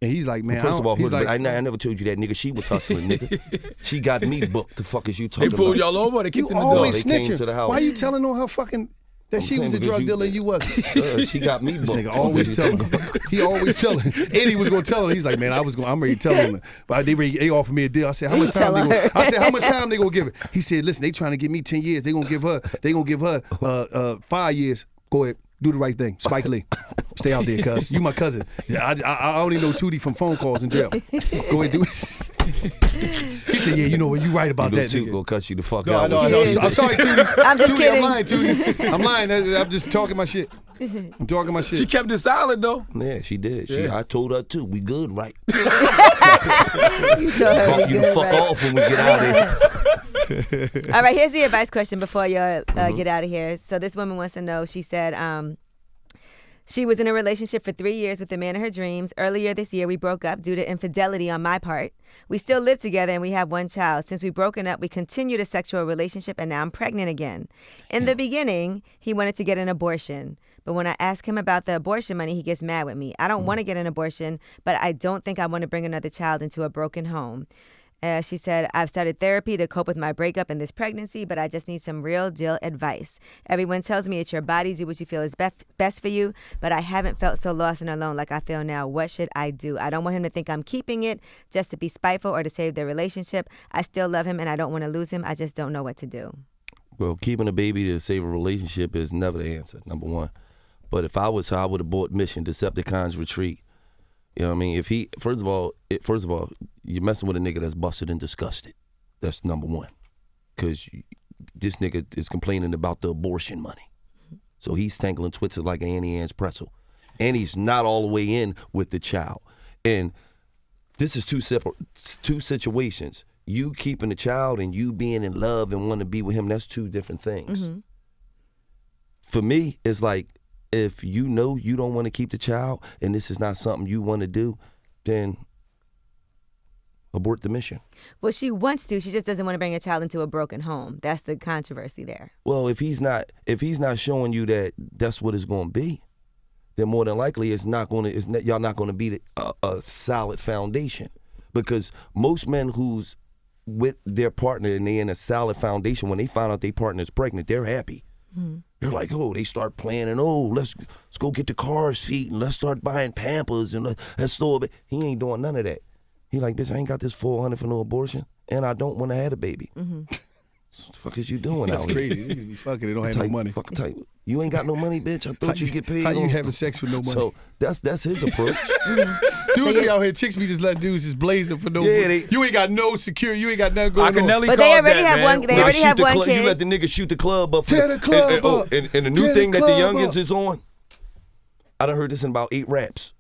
And he's like, man, First of all, he's like, I never told you that, nigga. She was hustling, nigga. She got me booked. The fuck is you talking They about? pulled y'all over or they you kicked in the door? always They came snitching. to the house. Why you telling on her fucking that she saying was a because drug you- dealer and you wasn't? She got me This booked. nigga always telling. He always telling. And he was gonna tell him. He's like, man, I'm ready to tell him. But they offered me a deal. I said, how much time they gonna? I said, how much time they gonna give it? He said, listen, they trying to give me 10 years. They gonna give her 5 years. Go ahead, do the right thing. Spike Lee, stay out there, cuz you my cousin. I only know Tootie from phone calls in jail. Go ahead, do it. He said, yeah, you know what? You right about that, Toot nigga. gonna cut you the fuck No, out. no, I'm sorry, Tootie. I'm just Tootie, kidding. I'm lying, Tootie. I'm lying. I'm just talking my shit. I'm talking my shit. She kept it solid though. Yeah, she did. Yeah. I told her too. We good, right? You told her You we can good, fuck right? off when we get out of here. All right, here's the advice question before you get out of here. So this woman wants to know, she said, she was in a relationship for 3 years with the man of her dreams. Earlier this year, we broke up due to infidelity on my part. We still live together and we have 1 child. Since we've broken up, we continued a sexual relationship and now I'm pregnant again. In the beginning, he wanted to get an abortion. But when I ask him about the abortion money, he gets mad with me. I don't want to get an abortion, but I don't think I want to bring another child into a broken home. She said, I've started therapy to cope with my breakup and this pregnancy, but I just need some real deal advice. Everyone tells me it's your body, do what you feel is best for you, but I haven't felt so lost and alone like I feel now. What should I do? I don't want him to think I'm keeping it just to be spiteful or to save their relationship. I still love him and I don't want to lose him. I just don't know what to do. Well, keeping a baby to save a relationship is never the answer, number one. But if I was her, I would abort mission, Decepticons retreat. You know what I mean? If he, first of all, you're messing with a nigga that's busted and disgusted. That's number one. Because this nigga is complaining about the abortion money. So he's tangling Twitter like an Annie Ann's pretzel. And he's not all the way in with the child. And this is two situations. You keeping the child and you being in love and wanting to be with him, that's 2 different things. Mm-hmm. For me, it's like, if you know you don't want to keep the child and this is not something you want to do, then abort the mission. Well, she wants to. She just doesn't want to bring a child into a broken home. That's the controversy there. Well, if he's not showing you that that's what it's going to be, then more than likely y'all not going to be a solid foundation. Because most men who's with their partner and they in a solid foundation, when they find out their partner's pregnant, they're happy. They're like, oh, they start planning, let's go get the car seat and let's start buying Pampers and let's throw it. He ain't doing none of that. He like, bitch, I ain't got this $400 for no abortion and I don't want to have a baby. So what the fuck is you doing That's out here? crazy. Niggas be fucking, they don't have no money. Fucking type. You ain't got no money, bitch. I thought you'd get paid. How you having sex with no money? So that's his approach. Dudes be out here, chicks be just letting dudes just blazing for no money. You ain't got no security, you ain't got nothing going on. But they already have one. They already have one kid. You let the nigga shoot the club up. Tear the club up. And the new thing that the youngins is on, I done heard this in about 8 raps.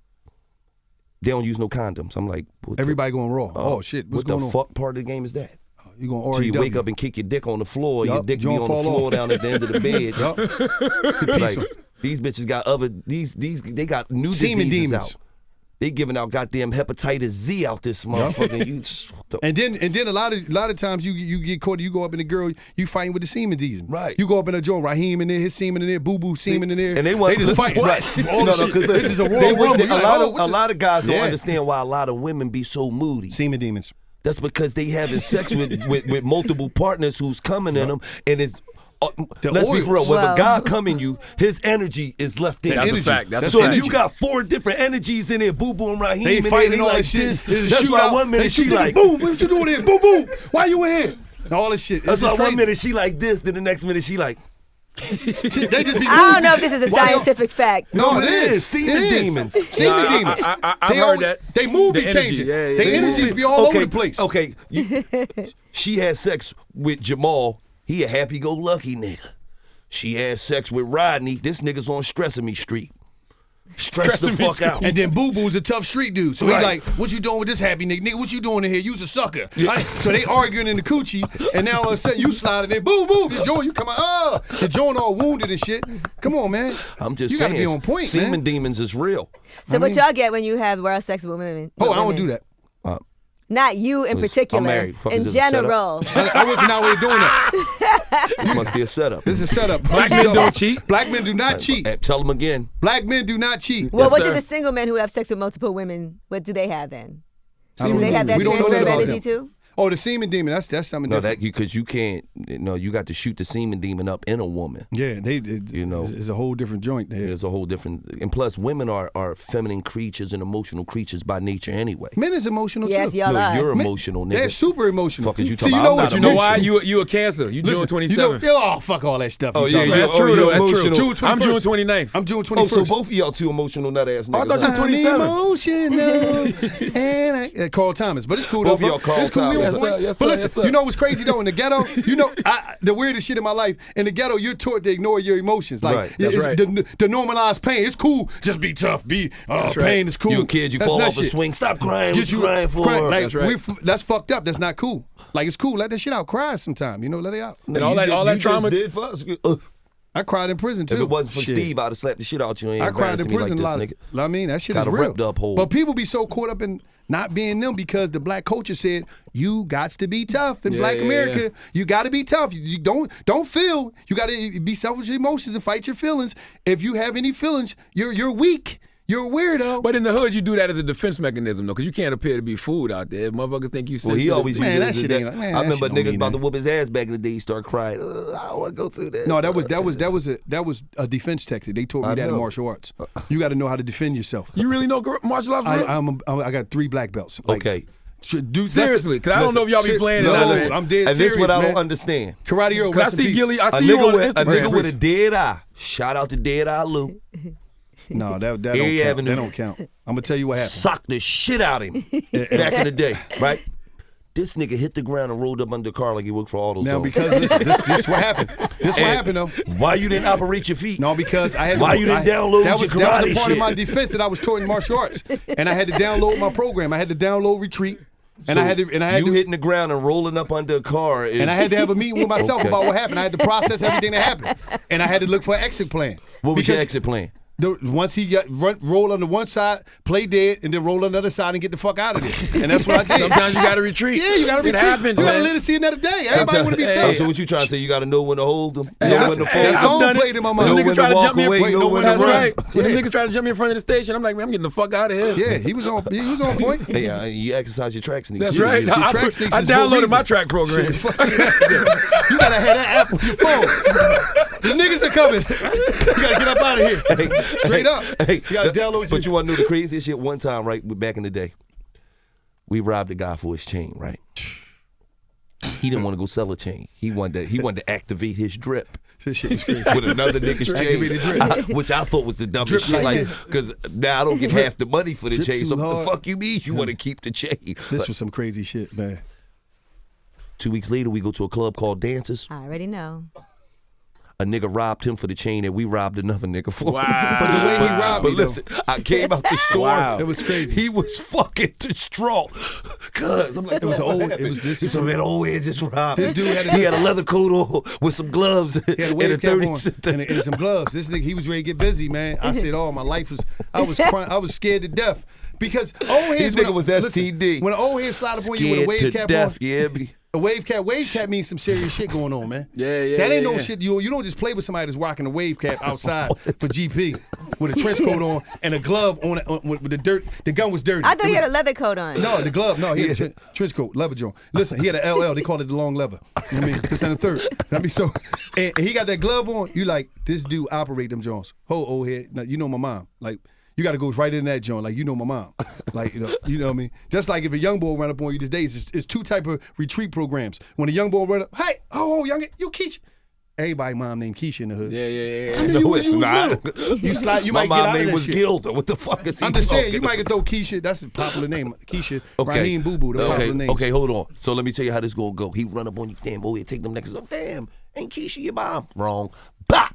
They don't use no condoms. I'm like, everybody going raw. Oh shit, what's going on? What the fuck part of the game is that? You going So you wake up and kick your dick on the floor, your dick be on the floor down at the end of the bed. Like, these bitches got they got new semen diseases demons out. They giving out goddamn hepatitis Z out this motherfucker. And then a lot of times you get caught, you go up in the girl, you fighting with the semen demons. Right. You go up in a joint, Raheem in there, his semen in there, Boo Boo semen in there. And they just fighting. Right. This is a Royal Rumble. A lot of guys don't understand why a lot of women be so moody. Semen demons. That's because they having sex with multiple partners who's coming in them, and it's let's be for real. When a guy come in you, his energy is left in. That's a fact. So you got 4 different energies in there. Boo Boo and Raheem. They fighting all like that shit. That's why 1 minute she like, boom, what you doing here? Boom, boom. Why you in here? All this shit. That's why 1 minute she like this, then the next minute she like. They just be I don't know if this is a scientific fact. No, it is. Semen demons. Semen demons. I heard that. They move be changing. Their energies be all over the place. Okay. She had sex with Jamal. He a happy-go-lucky nigga. She had sex with Rodney. This nigga's on Stress-a-Me Street. Stress the fuck out. And then Boo Boo's a tough street dude. So he like, what you doing with this happy nigga? Nigga, what you doing in here? You's a sucker. Right? So they arguing in the coochie, and now all of a sudden you slide in there, Boo Boo, your joint, you come out, your joint all wounded and shit. Come on, man. I'm just you saying. You gotta be on point, semen man. demons is real. So what y'all get when you have oral sex with women? Oh, I don't do that. Not you in particular. I'm married. In general. I wasn't out here doing that. This must be a setup. This is a setup. Black men don't cheat. Black men do not cheat. Tell them again. Black men do not cheat. Well, Yes, what sir. do the single men who have sex with multiple women, what do they have then? I don't Do they know. have that We don't know transfer of about energy them. too? Oh, the semen demon. That's something No, different. that because you can't. No, you got to shoot the semen demon up in a woman. Yeah, know, it's a whole different joint there. There's a whole different. And plus, women are feminine creatures and emotional creatures by nature anyway. Men is emotional Yes, too. y'all are. You're emotional, nigga. They're super emotional. Fuck is you See, talking you about? know I'm what not You know why? emotional. You a Cancer. You June 27th. Oh, fuck all that stuff. Oh, you yeah, talking you- about. That's true, you're though. That's true. emotional. June I'm June 21st. 29th. I'm June 21st. Oh, so both of y'all two emotional nut ass niggas. I thought you were 27. I'm emotional. And Carl Thomas. But it's cool, Both though. of y'all Carl It's cool. We Thomas. on point. Yes, sir. But listen, Yes, sir. you know what's crazy, though? In the ghetto, you know, the weirdest shit in my life, in the ghetto, you're taught to ignore your emotions. Like, Right. That's it's right. the normalized pain. It's cool. Just be tough. right. Pain is cool. You a kid, you That's fall nut off a shit. swing. Stop crying. Get What you crying for? Like, That's right. that's fucked up. That's not cool. Like, it's cool. Let that shit out. Cry sometime. You know, let it out. And all that trauma. You just did for us. I cried in prison, too. If it wasn't for Shit. Steve, I'd have slapped the shit out you. Ain't I cried in embarrassing me prison like a lot. this, nigga. I mean, that shit Got is a real. ripped up hole. But people be so caught up in not being them because the black culture said you got to be tough in Black America. You got to be tough. You don't feel. You got to be selfish emotions and fight your feelings. If you have any feelings, you're weak. You're a weirdo. But in the hood, you do that as a defense mechanism, though, because you can't appear to be food out there. Motherfuckers think you sensitive. Well, he always Man, used that shit ain't like- man, I that remember shit don't niggas mean about to that. whoop his ass back in the day. He started crying. I don't want to go through that. No, that was a defense tactic. They taught me I that in know. martial arts. You got to know how to defend yourself. You really know martial arts? Bro? I got 3 black belts. Like, Okay. Seriously, because I don't know if y'all be playing no, it. out there. I'm dead And serious, this what I man. don't understand. Karate Earl, Cause I rest in see peace. Gillie. I A see you on nigga Instagram. with a dead eye. Shout out to Dead Eye Lou. No, that don't Erie count. Avenue. That don't count. I'm gonna tell you what happened. Socked the shit out of him back in the day, right? This nigga hit the ground and rolled up under the car like he worked for AutoZone. Now, because listen, this what happened. This what happened though. Why you didn't operate your feet? No, because I had. Why you didn't download that your was, that was karate a part shit? of my defense that I was taught in martial arts, and I had to download my program. I had to download Retreat, and I had to. And I had you to, hitting the ground and rolling up under a car is. and I had to have a meeting with myself Okay. about what happened. I had to process everything that happened, and I had to look for an exit plan. What was your Because- exit plan? Once he roll on the one side, play dead, and then roll on the other side and get the fuck out of there. And that's what I did. Sometimes you got to retreat. Yeah, you got to retreat. It happens, you got to man. let it see another day. Everybody want to be tough. So what you trying to say? You got to know when to hold them. Hey, know when to fold that them. song played in my mind. Them Know niggas when try to to walk jump me in away, front. know when to That's run. right. When them niggas try to jump me in front of the station, I'm like, man, I'm getting the fuck out of here. Yeah, he was on point. Hey, you exercise your track sneaks. That's right. Your I track sneaks is for a downloaded my reason. track program. Shit, fuck that. You gotta have that app on your phone. The niggas are coming. You gotta get up out of here. Straight up. Hey, You gotta download but you want to know the craziest shit? One time, right, back in the day, we robbed a guy for his chain, right? He didn't want to go sell a chain. He wanted to activate his drip. This shit was crazy. With another nigga's Activated chain, drip. which I thought was the dumbest Drip shit. like Like, this. because now I don't get half the money for the Drip chain. So too what the hard. fuck you mean you want to keep the chain? This was some crazy shit, man. 2 weeks later, we go to a club called Dancers. I already know. A nigga robbed him for the chain that we robbed another nigga for. Wow. But the way he robbed But me, though, listen, I came out the store. Wow. it was crazy. He was fucking distraught. Cause I'm like, It was what old- happened? it was this- He said, man, old head just robbed. This dude had a- he had a leather coat on with some gloves He had a and a wave cap 30. on and some gloves. This nigga, he was ready to get busy, man. I said, oh, my life was, I was crying. I was scared to death. Because old heads, This nigga was STD. When an old head slide up on you with a Scared wave to cap death, on, yeah, me. a wave cap means some serious shit going on, man. Yeah, That ain't yeah, no yeah. shit. You don't just play with somebody that's rocking a wave cap outside for GP with a trench coat on and a glove on with the dirt. The gun was dirty. I thought It he had was- a leather coat on. No, the glove. No, he had a trench coat, leather joint. Listen, he had an LL. They called it the long leather. You know what I mean? This and the third. I mean, so, and he got that glove on. You like, this dude operate them joints. Ho, old head. Now, you know my mom. Like, you got to go right in that joint. Like, you know my mom. Like, you know what I mean? Just like if a young boy run up on you these days, it's two type of retreat programs. When a young boy run up, hey, young, you Keisha. Everybody mom named Keisha in the hood. Yeah. I mean, No, you it's was not. little. You slide, you My might get mom out of name that was shit. Gilda. What the fuck is he I'm just saying, you talking might get throw Keisha. That's a popular name. Keisha, Okay. Raheem Boo Boo, the popular name. Okay, hold on. So let me tell you how this gonna go. He run up on you, damn boy, take them next. Damn, ain't Keisha your mom? Wrong. Bop.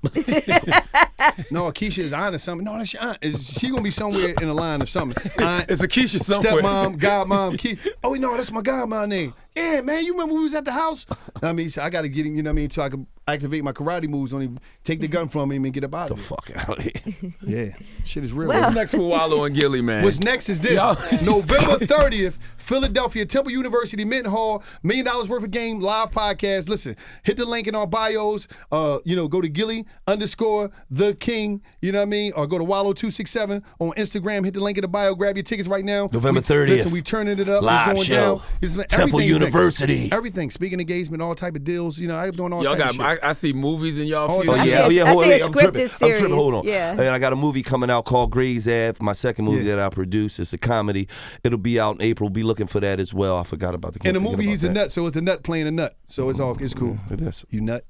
No, Keisha is aunt or something. No, that's your aunt. She gonna be somewhere in the line of something. Aunt, It's a Keisha somewhere. stepmom, godmom, Keisha. Oh no, that's my godmom name. Yeah, man, you remember we was at the house? I mean, so I gotta get him, you know what I mean, so I can activate my karate moves on him, take the gun from him and get up out The of here. fuck out of here. Yeah, shit is real. Well- What's next for Wallow and Gillie, man? What's next is this. Y'all- November 30th, Philadelphia, Temple University, Minton Hall, $1 million worth of game live podcast. Listen, hit the link in our bios. Go to Gillie_the_king, you know what I mean? Or go to Wallow267 on Instagram. Hit the link in the bio. Grab your tickets right now. November 30th. Listen, we turning it up. Live it's going show. down. It's, Temple everything's University. Next. Everything. Speaking engagement, all type of deals. You know, I'm doing all Y'all type got. of shit. I see movies in y'all. Oh, future. yeah. I see a I'm scripted tripping. I'm series. tripping. Hold on. Yeah. And I got a movie coming out called Grey's Ave, my second movie Yeah. that I produced. It's a comedy. It'll be out in April. Be looking for that as well. I forgot about the. In the movie, he's a nut, so it's a nut playing a nut. So it's cool. It is. You nut.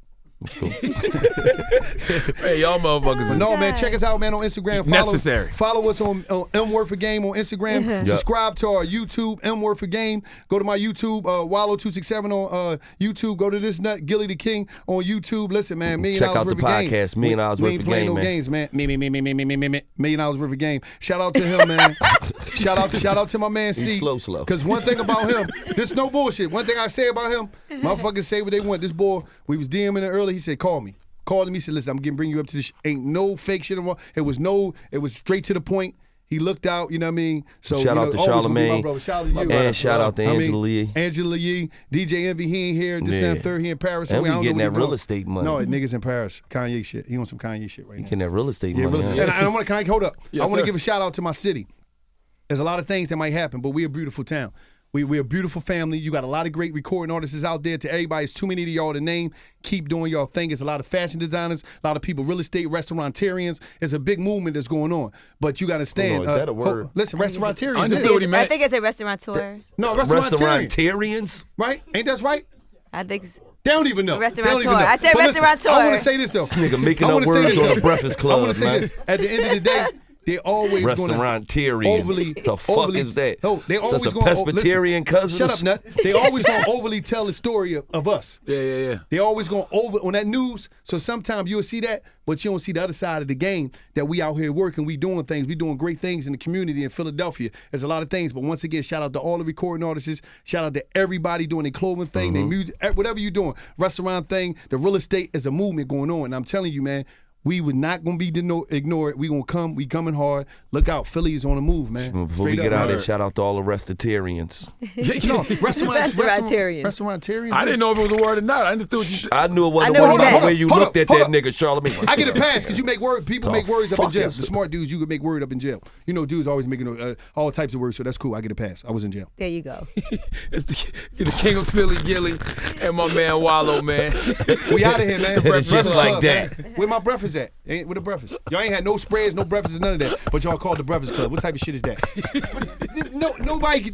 Hey, y'all motherfuckers. But no, man, check us out, man, on Instagram. Necessary. Follow us on M Word for Game on Instagram. Subscribe to our YouTube, M Word for Game. Go to my YouTube, Wallow267 on YouTube. Go to this nut, Gillie the King on YouTube. Listen, man, $1 million Check out worth the of game. podcast, $1 million worth We ain't of playing game, no man. games, man. Me, $1 million worth of game. Shout out to him, man. shout out to my man C. He's slow. Because one thing about him, this no bullshit. One thing I say about him, motherfuckers say what they want. This boy, we was DMing it early. He said, call me. Called him. He said, listen, I'm gonna bring you up to this. Ain't no fake shit involved. It was straight to the point. He looked out, you know what I mean? So Shout out to always gonna be my Charlamagne. brother. Shout out to you. And shout out to Angela Yee. Angela Yee. DJ Envy, he ain't here. This Yeah. and third, he in Paris. And somewhere. I we don't know getting what that he real doing. estate money. No, niggas in Paris. Kanye shit. He on some Kanye shit right now. Getting that real estate Yeah, money. really. huh? And I want to hold up. Yes, I want sir. to give a shout out to my city. There's a lot of things that might happen, but we're a beautiful town. We're a beautiful family. You got a lot of great recording artists out there. To everybody, it's too many of y'all to name. Keep doing y'all thing. There's a lot of fashion designers, a lot of people, real estate, restaurantarians. It's a big movement that's going on. But you got to stand. Hold on, is that a word? Listen, restaurantarians. Understood is. what he meant. I think it's a restaurateur. No, restaurantarian. Restaurantarians? Right? Ain't that right? I think it's They don't even know. Restaurateur. They don't even know. I said But listen, restaurateur. I want to say this, though. Nigga making I up wanna say words this, on though. the Breakfast I Club, want to say man. this. At the end of the day, they always going to Restaurantarians. overly. The fuck is that? No, they So always that's a going Presbyterian cousins? Shut up, nut. They always going to overly tell the story of us. Yeah. They always going over on that news. So sometimes you'll see that, but you don't see the other side of the game that we out here working, we doing things, we doing great things in the community in Philadelphia. There's a lot of things, but once again, shout out to all the recording artists. Shout out to everybody doing their clothing thing, their music, whatever you're doing, restaurant thing. The real estate is a movement going on, and I'm telling you, man. We were not gonna be ignored. We gonna come. We coming hard. Look out, Philly is on the move, man. Before we get out there, shout out to all the restitarians. No, Restaurantarians. Restauratarians. I didn't know if it was a word or not. I understood what you said. I knew it wasn't I a know word that. by the way you Hold looked up, at hold that up. nigga, Charlamagne. I get a pass because you make people make words up in jail. fuck The smart yes. dudes, you can make word up in jail. You know, dudes always making all types of words, so that's cool. I get a pass. I was in jail. There you go. It's the king of Philly, Gillie, and my man Wallow, man. We out of here, man. It's just like that. Man. Where my breakfast at? Where the breakfast? Y'all ain't had no spreads, no breakfast, none of that. But y'all called the Breakfast Club. What type of shit is that?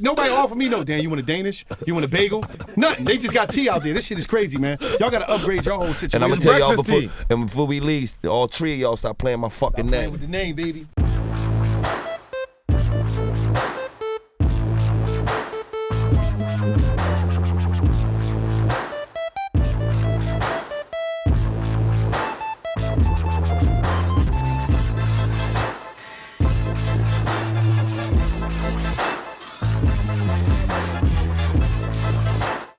Nobody offered me no. Dan, you want a Danish? You want a bagel? Nothing. They just got tea out there. This shit is crazy, man. Y'all got to upgrade your whole situation. And I'm gonna tell y'all breakfast tea. before we leave, all three of y'all stop playing my fucking Playing name. with the name, baby.